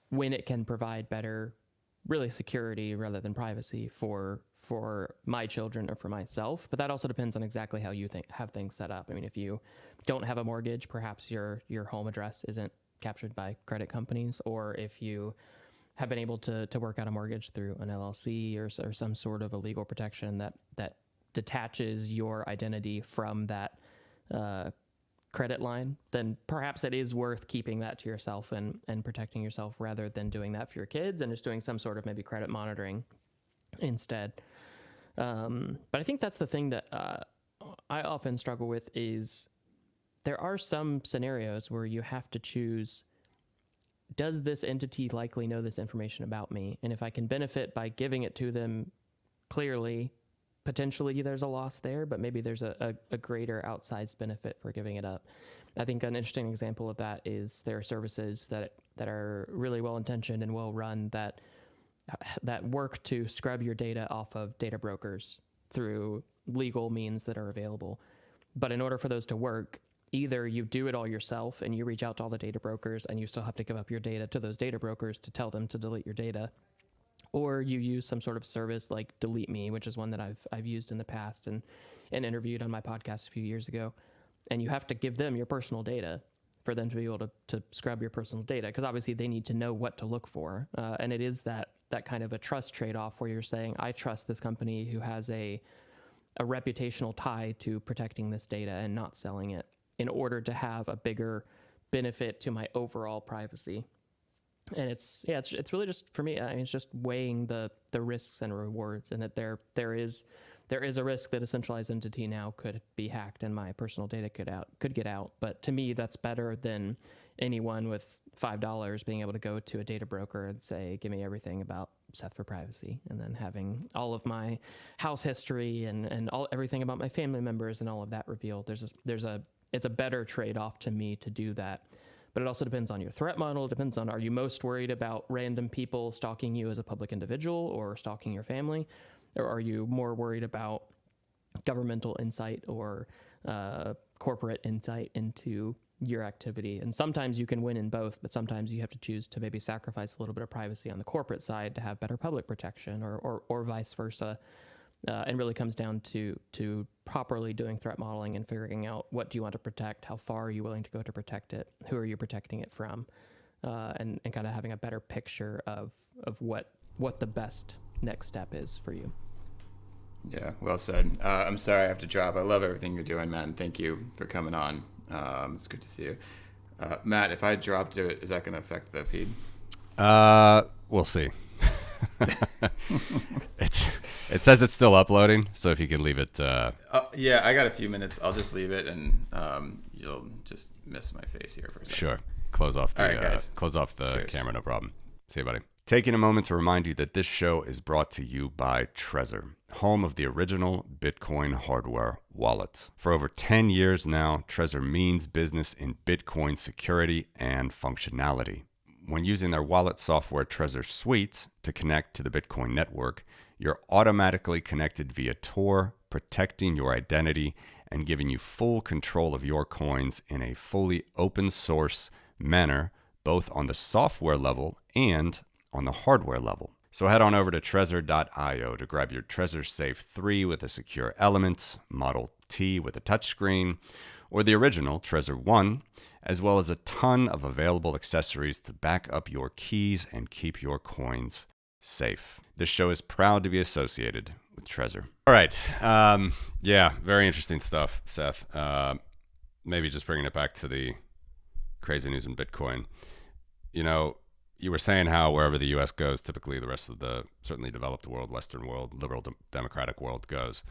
when it can provide better, really, security rather than privacy for my children or for myself. But that also depends on exactly how you have things set up. I mean, if you don't have a mortgage, perhaps your home address isn't captured by credit companies, or if you have been able to work out a mortgage through an LLC or some sort of a legal protection that detaches your identity from that credit line, then perhaps it is worth keeping that to yourself and protecting yourself rather than doing that for your kids and just doing some sort of maybe credit monitoring instead. But I think that's the thing that I often struggle with is there are some scenarios where you have to choose, does this entity likely know this information about me? And if I can benefit by giving it to them clearly, potentially there's a loss there, but maybe there's a greater outsized benefit for giving it up. I think an interesting example of that is there are services that are really well-intentioned and well-run that work to scrub your data off of data brokers through legal means that are available. But in order for those to work, either you do it all yourself and you reach out to all the data brokers and you still have to give up your data to those data brokers to tell them to delete your data, or you use some sort of service like Delete Me, which is one that I've used in the past and interviewed on my podcast a few years ago. And you have to give them your personal data for them to be able to scrub your personal data, because obviously they need to know what to look for. And it is that kind of a trust trade-off where you're saying, I trust this company who has a reputational tie to protecting this data and not selling it in order to have a bigger benefit to my overall privacy. And it's really just, for me, I mean, it's just weighing the risks and rewards, and that there is a risk that a centralized entity now could be hacked and my personal data could get out. But to me, that's better than anyone with $5 being able to go to a data broker and say, give me everything about Seth for privacy, and then having all of my house history and everything about my family members and all of that revealed. It's a better trade-off to me to do that. But it also depends on your threat model. It depends on, are you most worried about random people stalking you as a public individual or stalking your family? Or are you more worried about governmental insight or corporate insight into your activity? And sometimes you can win in both, but sometimes you have to choose to maybe sacrifice a little bit of privacy on the corporate side to have better public protection, or vice versa. And really comes down to properly doing threat modeling and figuring out, what do you want to protect? How far are you willing to go to protect it? Who are you protecting it from? and kind of having a better picture of what the best next step is for you. Yeah, well said. I'm sorry I have to drop. I love everything you're doing, man. Thank you for coming on. It's good to see you. Matt, if I dropped it, is that going to affect the feed? We'll see. It says it's still uploading, so if you can leave it. Yeah, I got a few minutes. I'll just leave it, and you'll just miss my face here for a second. Sure. Close off the All right, guys. close off the Cheers. camera, no problem. See you, buddy. Taking a moment to remind you that this show is brought to you by Trezor, home of the original Bitcoin hardware wallet. For over 10 years now, Trezor means business in Bitcoin security and functionality. When using their wallet software Trezor Suite to connect to the Bitcoin network, you're automatically connected via Tor, protecting your identity and giving you full control of your coins in a fully open source manner, both on the software level and on the hardware level. So head on over to Trezor.io to grab your Trezor Safe 3 with a secure element, Model T with a touchscreen, or the original Trezor 1, as well as a ton of available accessories to back up your keys and keep your coins safe. This show is proud to be associated with Trezor. All right. Yeah, very interesting stuff, Seth. Maybe just bringing it back to the crazy news in Bitcoin. You know, you were saying how wherever the U.S. goes, typically the rest of the certainly developed world, Western world, liberal democratic world goes.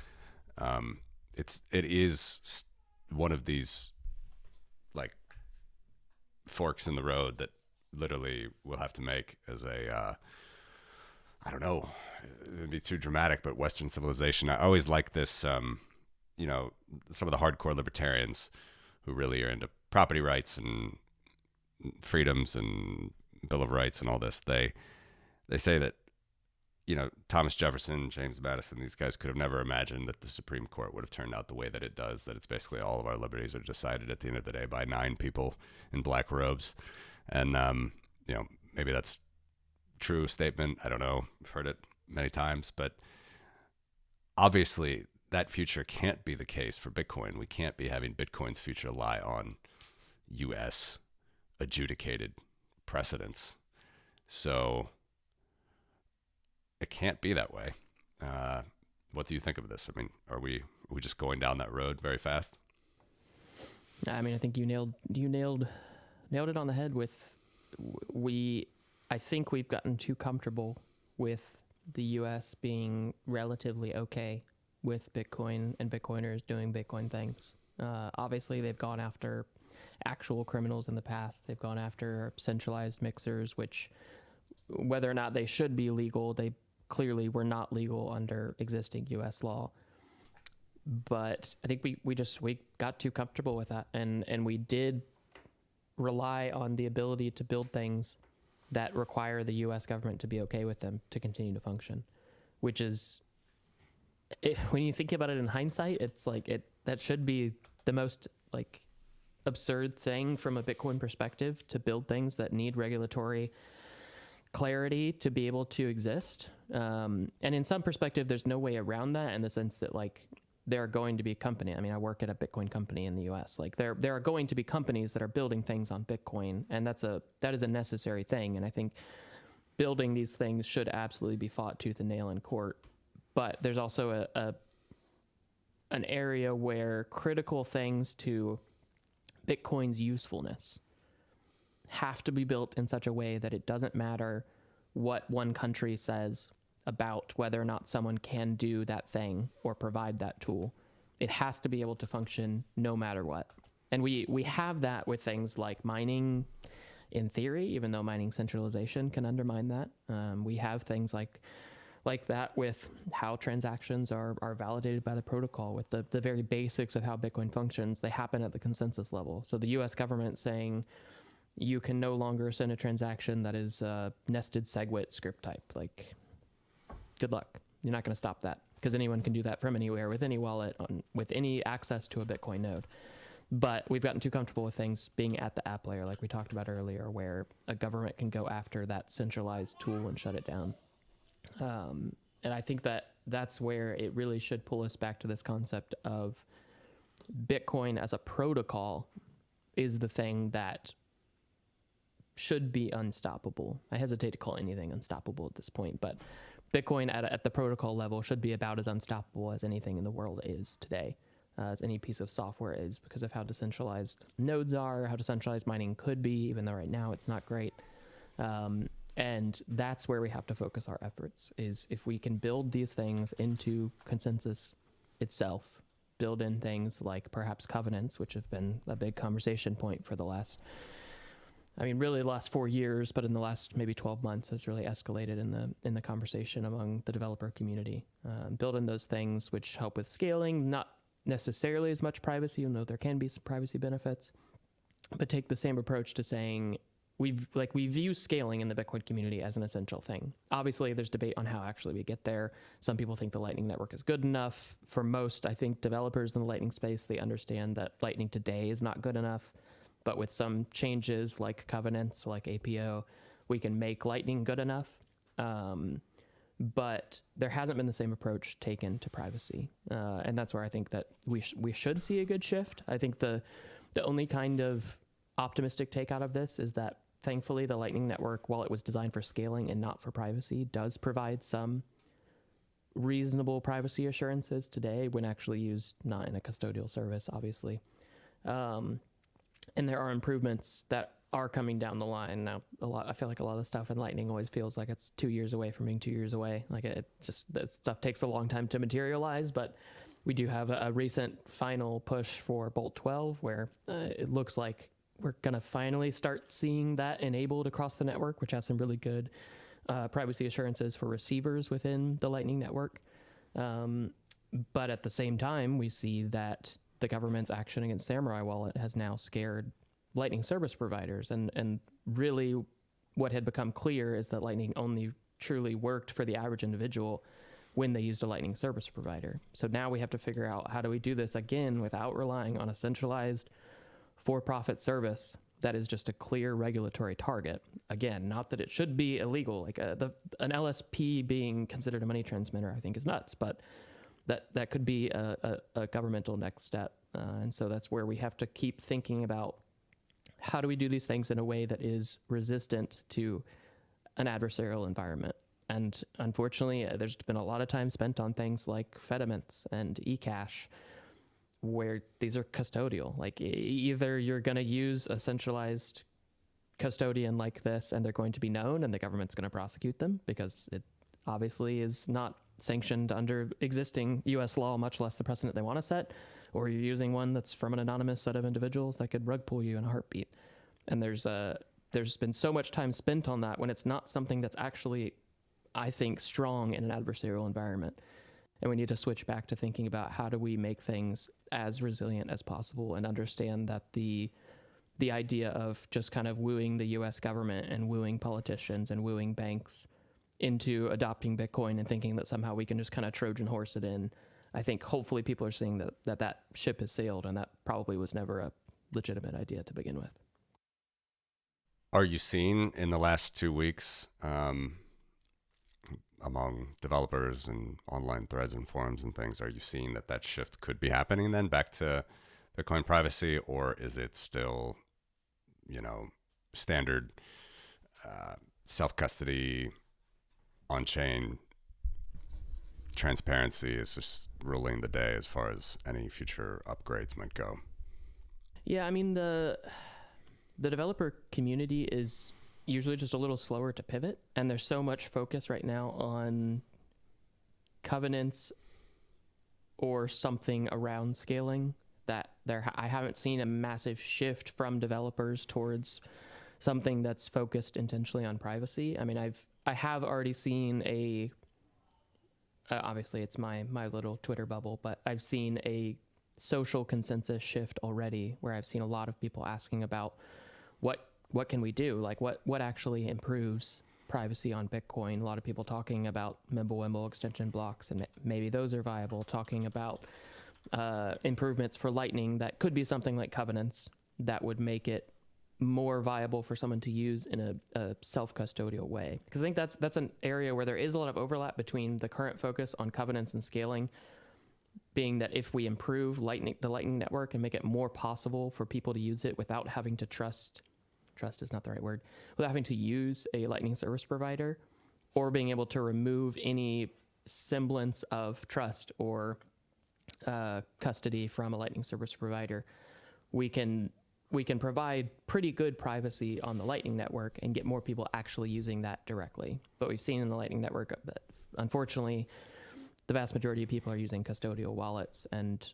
It is one of these like forks in the road that literally we'll have to make as a I don't know, it would be too dramatic, but Western civilization. I always like this. You know, some of the hardcore libertarians who really are into property rights and freedoms and Bill of Rights and all this, they say that, you know, Thomas Jefferson, James Madison, these guys could have never imagined that the Supreme Court would have turned out the way that it does, that it's basically all of our liberties are decided at the end of the day by 9 people in black robes. And, you know, maybe that's a true statement. I don't know. I've heard it many times, but obviously that future can't be the case for Bitcoin. We can't be having Bitcoin's future lie on U.S. adjudicated precedents. So it can't be that way. What do you think of this? I mean, are we just going down that road very fast? I mean, I think you nailed it on the head with I think we've gotten too comfortable with the US being relatively okay with Bitcoin and Bitcoiners doing Bitcoin things. Obviously, they've gone after actual criminals in the past. They've gone after centralized mixers, which, whether or not they should be legal, they clearly were not legal under existing U.S. law. But I think we got too comfortable with that, and we did rely on the ability to build things that require the U.S. government to be okay with them to continue to function, which is, when you think about it in hindsight, it's like that should be the most like absurd thing from a Bitcoin perspective, to build things that need regulatory clarity to be able to exist. And in some perspective, there's no way around that, in the sense that like there are going to be company. I mean, I work at a Bitcoin company in the US. Like there are going to be companies that are building things on Bitcoin, and that is a necessary thing. And I think building these things should absolutely be fought tooth and nail in court. But there's also an area where critical things to Bitcoin's usefulness have to be built in such a way that it doesn't matter what one country says about whether or not someone can do that thing or provide that tool. It has to be able to function no matter what. And we have that with things like mining in theory, even though mining centralization can undermine that. We have things like that with how transactions are validated by the protocol, with the very basics of how Bitcoin functions. They happen at the consensus level. So the US government saying you can no longer send a transaction that is nested SegWit script type. Like, good luck. You're not going to stop that, because anyone can do that from anywhere with any wallet with any access to a Bitcoin node. But we've gotten too comfortable with things being at the app layer, like we talked about earlier, where a government can go after that centralized tool and shut it down. And I think that's where it really should pull us back to this concept of Bitcoin as a protocol is the thing that should be unstoppable. I hesitate to call anything unstoppable at this point, but Bitcoin at the protocol level should be about as unstoppable as anything in the world is today, as any piece of software is, because of how decentralized nodes are, how decentralized mining could be, even though right now it's not great. And that's where we have to focus our efforts, is if we can build these things into consensus itself, build in things like perhaps covenants, which have been a big conversation point for the last, really the last 4 years, but in the last maybe 12 months has really escalated in the conversation among the developer community. Build in those things which help with scaling, not necessarily as much privacy, even though there can be some privacy benefits, but take the same approach to saying we view scaling in the Bitcoin community as an essential thing. Obviously, there's debate on how actually we get there. Some people think the Lightning Network is good enough. For most, I think developers in the Lightning space, they understand that Lightning today is not good enough. But with some changes like covenants, like APO, we can make Lightning good enough. But there hasn't been the same approach taken to privacy. And that's where I think that we should see a good shift. I think the only kind of optimistic take out of this is that thankfully the Lightning Network, while it was designed for scaling and not for privacy, does provide some reasonable privacy assurances today when actually used not in a custodial service, obviously. And there are improvements that are coming down the line now. I feel like a lot of the stuff in Lightning always feels like it's 2 years away from being 2 years away. Like that stuff takes a long time to materialize, but we do have a recent final push for Bolt 12 where it looks like we're going to finally start seeing that enabled across the network, which has some really good privacy assurances for receivers within the Lightning Network. But at the same time, we see that the government's action against Samurai Wallet has now scared Lightning service providers. And really what had become clear is that Lightning only truly worked for the average individual when they used a Lightning service provider. So now we have to figure out, how do we do this again without relying on a centralized for-profit service that is just a clear regulatory target? Again, not that it should be illegal. Like an LSP being considered a money transmitter, I think is nuts, but that could be a governmental next step. And so that's where we have to keep thinking about, how do we do these things in a way that is resistant to an adversarial environment? And unfortunately, there's been a lot of time spent on things like Fedimints and eCash, where these are custodial. Like either you're going to use a centralized custodian like this and they're going to be known and the government's going to prosecute them because it obviously is not sanctioned under existing US law, much less the precedent they want to set, or you're using one that's from an anonymous set of individuals that could rug pull you in a heartbeat. And there's been so much time spent on that when it's not something that's actually, I think, strong in an adversarial environment. And we need to switch back to thinking about, how do we make things as resilient as possible, and understand that the idea of just kind of wooing the US government and wooing politicians and wooing banks into adopting Bitcoin and thinking that somehow we can just kind of Trojan horse it in, I think hopefully people are seeing that ship has sailed, and that probably was never a legitimate idea to begin with. Are you seeing in the last 2 weeks, among developers and online threads and forums and things, are you seeing that shift could be happening then back to Bitcoin privacy, or is it still, standard self-custody, on-chain transparency is just ruling the day as far as any future upgrades might go? Yeah, the developer community is usually just a little slower to pivot, and there's so much focus right now on covenants or something around scaling that I haven't seen a massive shift from developers towards something that's focused intentionally on privacy. I have already seen obviously it's my little Twitter bubble, but I've seen a social consensus shift already, where I've seen a lot of people asking about what can we do? Like what actually improves privacy on Bitcoin? A lot of people talking about Mimblewimble extension blocks, and maybe those are viable, talking about improvements for Lightning that could be something like covenants that would make it more viable for someone to use in a self-custodial way. Because I think that's an area where there is a lot of overlap between the current focus on covenants and scaling, being that if we improve the Lightning Network and make it more possible for people to use it without having to trust trust is not the right word, without having to use a Lightning service provider, or being able to remove any semblance of trust or custody from a Lightning service provider, we can provide pretty good privacy on the Lightning network and get more people actually using that directly. But we've seen in the Lightning network that, unfortunately, the vast majority of people are using custodial wallets and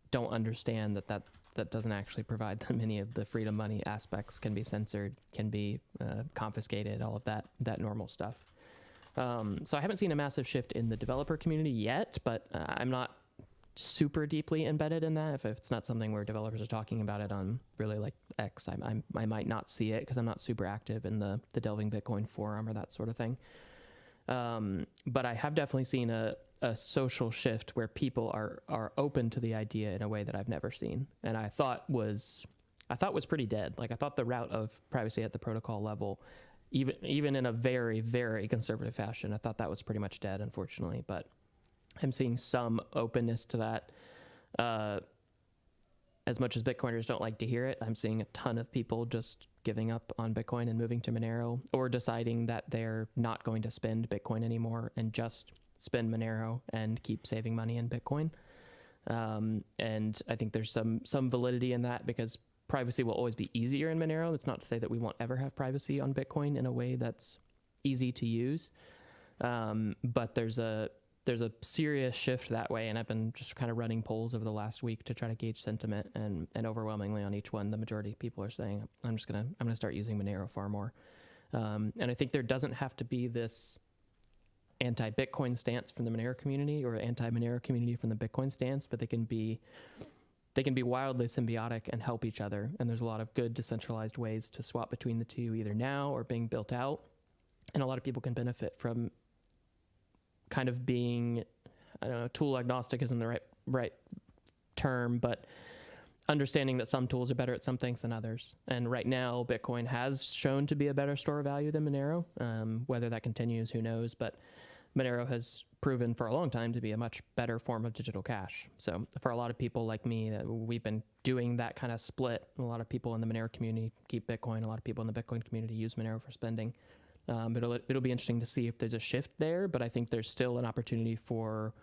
don't understand that doesn't actually provide them any of the freedom money aspects, can be censored, can be confiscated, all of that normal stuff. So I haven't seen a massive shift in the developer community yet, but I'm not super deeply embedded in that. If it's not something where developers are talking about it on really like X, I might not see it because I'm not super active in the Delving Bitcoin forum or that sort of thing. But I have definitely seen a social shift where people are open to the idea in a way that I've never seen, and I thought was pretty dead. Like, I thought the route of privacy at the protocol level, even in a very, very conservative fashion, I thought that was pretty much dead, unfortunately. But I'm seeing some openness to that. As much as Bitcoiners don't like to hear it, I'm seeing a ton of people just giving up on Bitcoin and moving to Monero, or deciding that they're not going to spend Bitcoin anymore and just spend Monero and keep saving money in Bitcoin. And I think there's some validity in that, because privacy will always be easier in Monero. It's not to say that we won't ever have privacy on Bitcoin in a way that's easy to use. But there's a serious shift that way, and I've been just kind of running polls over the last week to try to gauge sentiment, and overwhelmingly on each one, the majority of people are saying, I'm gonna start using Monero far more. And I think there doesn't have to be this anti-Bitcoin stance from the Monero community or anti-Monero community from the Bitcoin stance, but they can be wildly symbiotic and help each other. And there's a lot of good decentralized ways to swap between the two, either now or being built out. And a lot of people can benefit from kind of being, I don't know, tool agnostic isn't the right term, but understanding that some tools are better at some things than others. And right now, Bitcoin has shown to be a better store of value than Monero. Whether that continues, who knows? But Monero has proven for a long time to be a much better form of digital cash. So for a lot of people like me, we've been doing that kind of split. A lot of people in the Monero community keep Bitcoin. A lot of people in the Bitcoin community use Monero for spending. It'll be interesting to see if there's a shift there, but I think there's still an opportunity for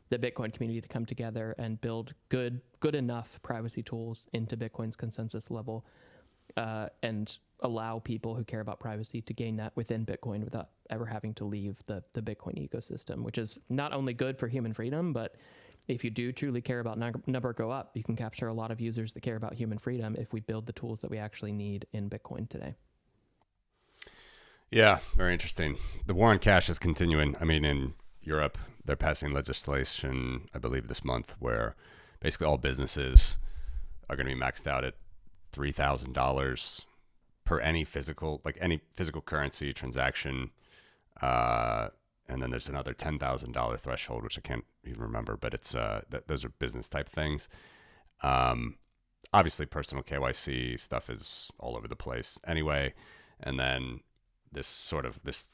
the Bitcoin community to come together and build good enough privacy tools into Bitcoin's consensus level, and allow people who care about privacy to gain that within Bitcoin without ever having to leave the Bitcoin ecosystem, which is not only good for human freedom, but if you do truly care about number go up, you can capture a lot of users that care about human freedom if we build the tools that we actually need in Bitcoin today. Yeah, very interesting. The war on cash is continuing. I mean, in Europe, they're passing legislation, I believe, this month, where basically all businesses are going to be maxed out at $3,000 per any physical currency transaction. And then there's another $10,000 threshold, which I can't even remember, but it's those are business type things. Obviously, personal KYC stuff is all over the place anyway. And then this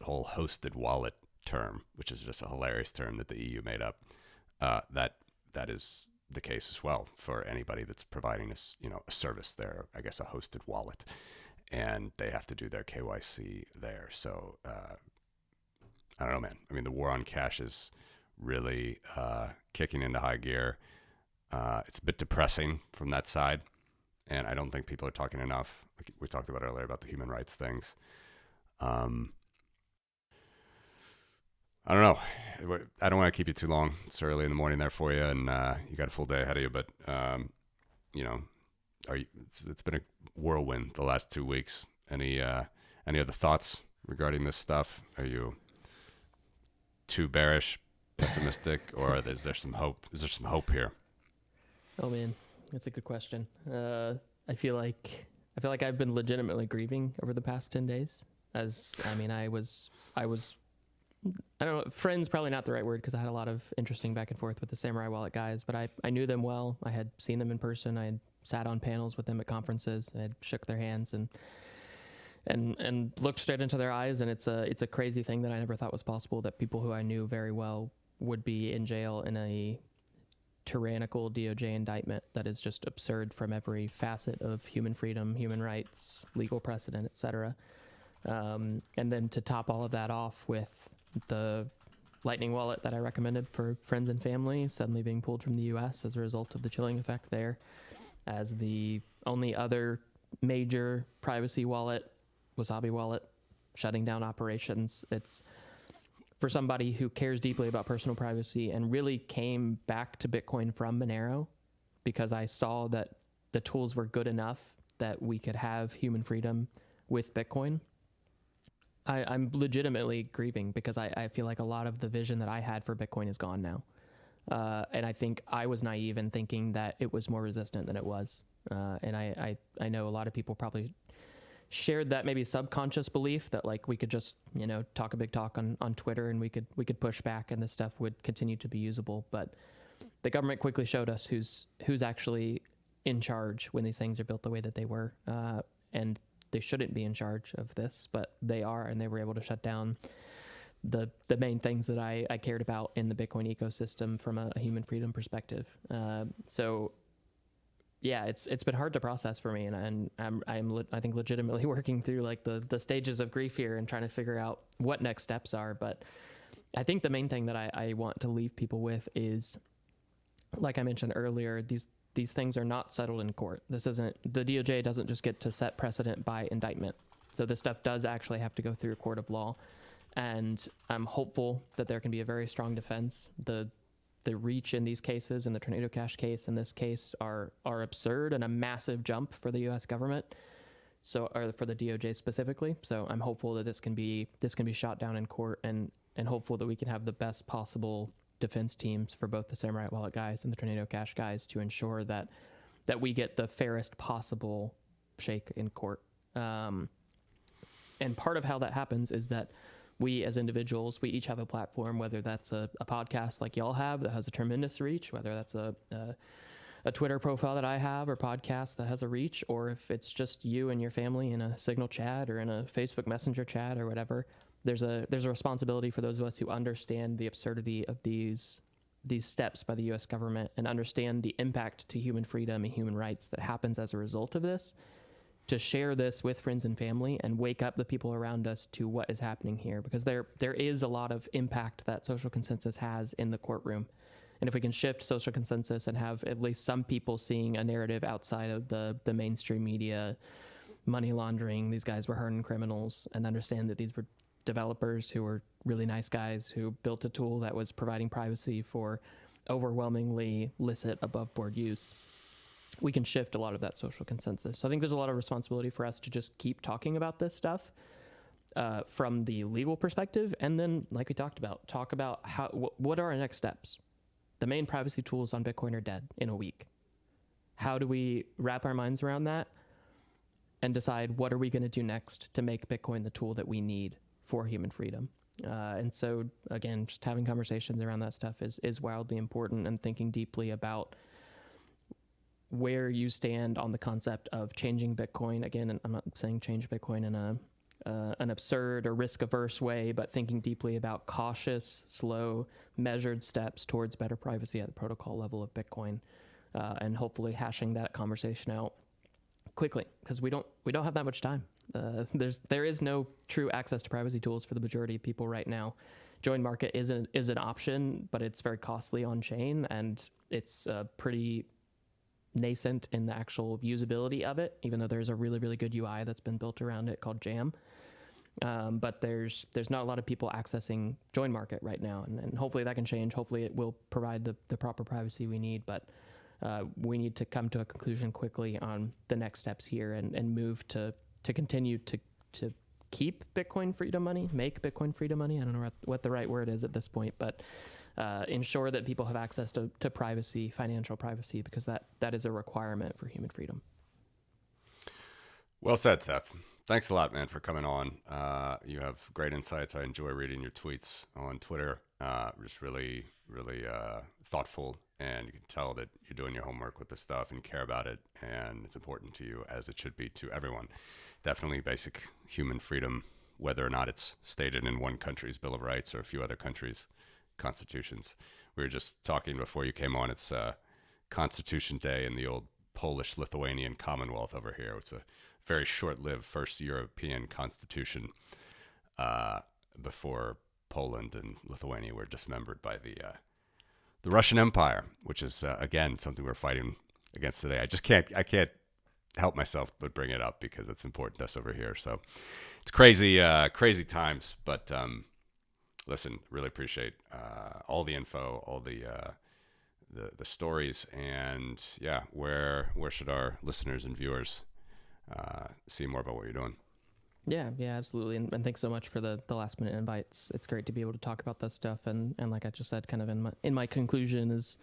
whole hosted wallet term, which is just a hilarious term that the EU made up, that is the case as well for anybody that's providing us, a service there, I guess a hosted wallet, and they have to do their KYC there. So I don't know, man. I mean, the war on cash is really kicking into high gear. It's a bit depressing from that side, and I don't think people are talking enough. Like we talked about earlier about the human rights things. I don't know. I don't want to keep you too long. It's early in the morning there for you, and you got a full day ahead of you. But it's been a whirlwind the last 2 weeks. Any other thoughts regarding this stuff? Are you too bearish, pessimistic, or is there some hope? Is there some hope here? Oh man, that's a good question. I feel like I've been legitimately grieving over the past 10 days. I don't know, friends probably not the right word, because I had a lot of interesting back and forth with the Samurai Wallet guys, but I knew them well. I had seen them in person. I had sat on panels with them at conferences. I had shook their hands and looked straight into their eyes. And it's a crazy thing that I never thought was possible, that people who I knew very well would be in jail in a tyrannical DOJ indictment that is just absurd from every facet of human freedom, human rights, legal precedent, etc. And then to top all of that off with the Lightning wallet that I recommended for friends and family suddenly being pulled from the US as a result of the chilling effect there, as the only other major privacy wallet, Wasabi wallet, shutting down operations. It's for somebody who cares deeply about personal privacy and really came back to Bitcoin from Monero because I saw that the tools were good enough that we could have human freedom with Bitcoin. I'm legitimately grieving because I feel like a lot of the vision that I had for Bitcoin is gone now. And I think I was naive in thinking that it was more resistant than it was. And I know a lot of people probably shared that maybe subconscious belief that like we could just, talk a big talk on Twitter and we could push back and this stuff would continue to be usable. But the government quickly showed us who's actually in charge when these things are built the way that they were. And they shouldn't be in charge of this, but they are, and they were able to shut down the main things that I cared about in the Bitcoin ecosystem from a human freedom perspective. So yeah, it's been hard to process for me, and I think legitimately working through like the stages of grief here and trying to figure out what next steps are. But I think the main thing that I want to leave people with is, like I mentioned earlier, these things are not settled in court. The DOJ doesn't just get to set precedent by indictment. So this stuff does actually have to go through a court of law. And I'm hopeful that there can be a very strong defense. The reach in these cases, in the Tornado Cash case, in this case, are absurd and a massive jump for the U.S. government. Or for the DOJ specifically. So I'm hopeful that this can be shot down in court, and hopeful that we can have the best possible defense teams for both the Samurai Wallet guys and the Tornado Cash guys to ensure that we get the fairest possible shake in court. And part of how that happens is that we as individuals, we each have a platform, whether that's a podcast like y'all have that has a tremendous reach, whether that's a Twitter profile that I have or podcast that has a reach, or if it's just you and your family in a Signal chat or in a Facebook Messenger chat or whatever. There's a responsibility for those of us who understand the absurdity of these steps by the U.S. government and understand the impact to human freedom and human rights that happens as a result of this, to share this with friends and family and wake up the people around us to what is happening here, because there is a lot of impact that social consensus has in the courtroom. And if we can shift social consensus and have at least some people seeing a narrative outside of the mainstream media, money laundering, these guys were hardened criminals, and understand that these were developers who were really nice guys who built a tool that was providing privacy for overwhelmingly licit above board use, we can shift a lot of that social consensus. So I think there's a lot of responsibility for us to just keep talking about this stuff from the legal perspective. And then, like we talked about, talk about what are our next steps? The main privacy tools on Bitcoin are dead in a week. How do we wrap our minds around that and decide what are we going to do next to make Bitcoin the tool that we need for human freedom? And so, again, just having conversations around that stuff is wildly important, and thinking deeply about where you stand on the concept of changing Bitcoin. Again, I'm not saying change Bitcoin in an absurd or risk-averse way, but thinking deeply about cautious, slow, measured steps towards better privacy at the protocol level of Bitcoin, and hopefully hashing that conversation out quickly, because we don't have that much time. There is no true access to privacy tools for the majority of people right now. Join market is an option, but it's very costly on chain, and it's pretty nascent in the actual usability of it, even though there's a really, really good UI that's been built around it called Jam. But there's not a lot of people accessing join market right now, and hopefully that can change. Hopefully it will provide the proper privacy we need, but we need to come to a conclusion quickly on the next steps here and move to continue to keep Bitcoin freedom money, make Bitcoin freedom money. I don't know what the right word is at this point, but ensure that people have access to privacy, financial privacy, because that is a requirement for human freedom. Well said, Seth. Thanks a lot, man, for coming on. You have great insights. I enjoy reading your tweets on Twitter. Just really, really thoughtful, and you can tell that you're doing your homework with this stuff and you care about it, and it's important to you, as it should be to everyone. Definitely basic human freedom, whether or not it's stated in one country's Bill of Rights or a few other countries' constitutions. We were just talking before you came on. It's Constitution Day in the old Polish-Lithuanian Commonwealth over here. It's a very short-lived first European constitution before Poland and Lithuania were dismembered by the Russian Empire, which is again something we're fighting against today. I can't help myself but bring it up because it's important to us over here. So it's crazy times. But listen, really appreciate all the info, all the stories, and yeah, where should our listeners and viewers see more about what you're doing? Yeah, absolutely. And thanks so much for the last minute invites. It's great to be able to talk about this stuff. And like I just said, kind of in my conclusion is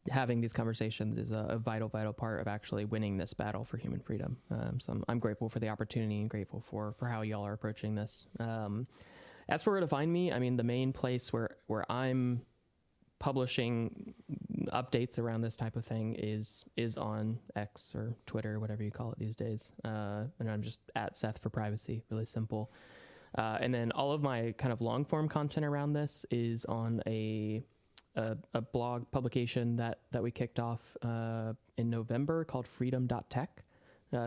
having these conversations is a vital part of actually winning this battle for human freedom. So I'm grateful for the opportunity and grateful for how y'all are approaching this. As for where to find me, I mean, the main place where I'm publishing updates around this type of thing is on X or Twitter, whatever you call it these days. And I'm just at Seth for privacy, really simple. And then all of my kind of long form content around this is on a blog publication that we kicked off in November called Freedom.Tech.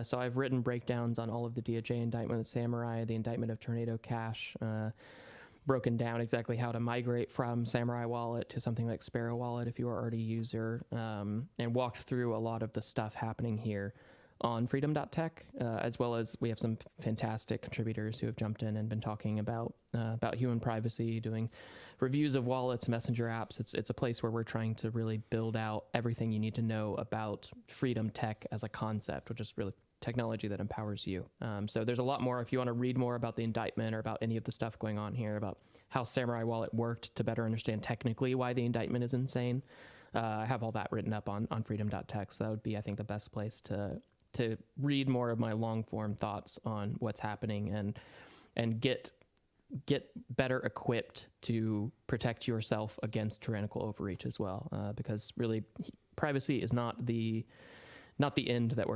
So I've written breakdowns on all of the DOJ indictment of Samurai, the indictment of Tornado Cash, broken down exactly how to migrate from Samurai Wallet to something like Sparrow Wallet if you are already a user, and walked through a lot of the stuff happening here on Freedom.Tech, as well as we have some fantastic contributors who have jumped in and been talking about human privacy, doing reviews of wallets, messenger apps. It's a place where we're trying to really build out everything you need to know about Freedom.Tech as a concept, which is really technology that empowers you. So there's a lot more if you want to read more about the indictment or about any of the stuff going on here, about how Samurai Wallet worked to better understand technically why the indictment is insane. I have all that written up on Freedom.Tech. So that would be, I think, the best place to read more of my long form thoughts on what's happening and get better equipped to protect yourself against tyrannical overreach as well. Because really privacy is not the end that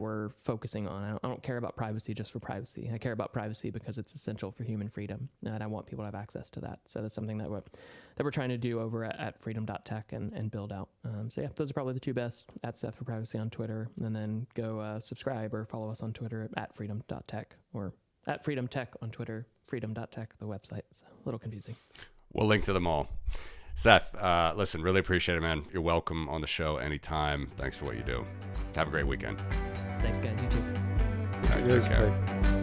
we're focusing on. I don't care about privacy just for privacy. I care about privacy because it's essential for human freedom, and I want people to have access to that. So that's something that we're trying to do over at Freedom.Tech and build out. So yeah, those are probably the two best. At Seth for privacy on Twitter, and then go subscribe or follow us on Twitter at Freedom.Tech or at Freedom.Tech on Twitter, Freedom.Tech, the website. It's a little confusing. We'll link to them all. Seth, listen, really appreciate it, man. You're welcome on the show anytime. Thanks for what you do. Have a great weekend. Thanks, guys. You too. All right, take care. Bye.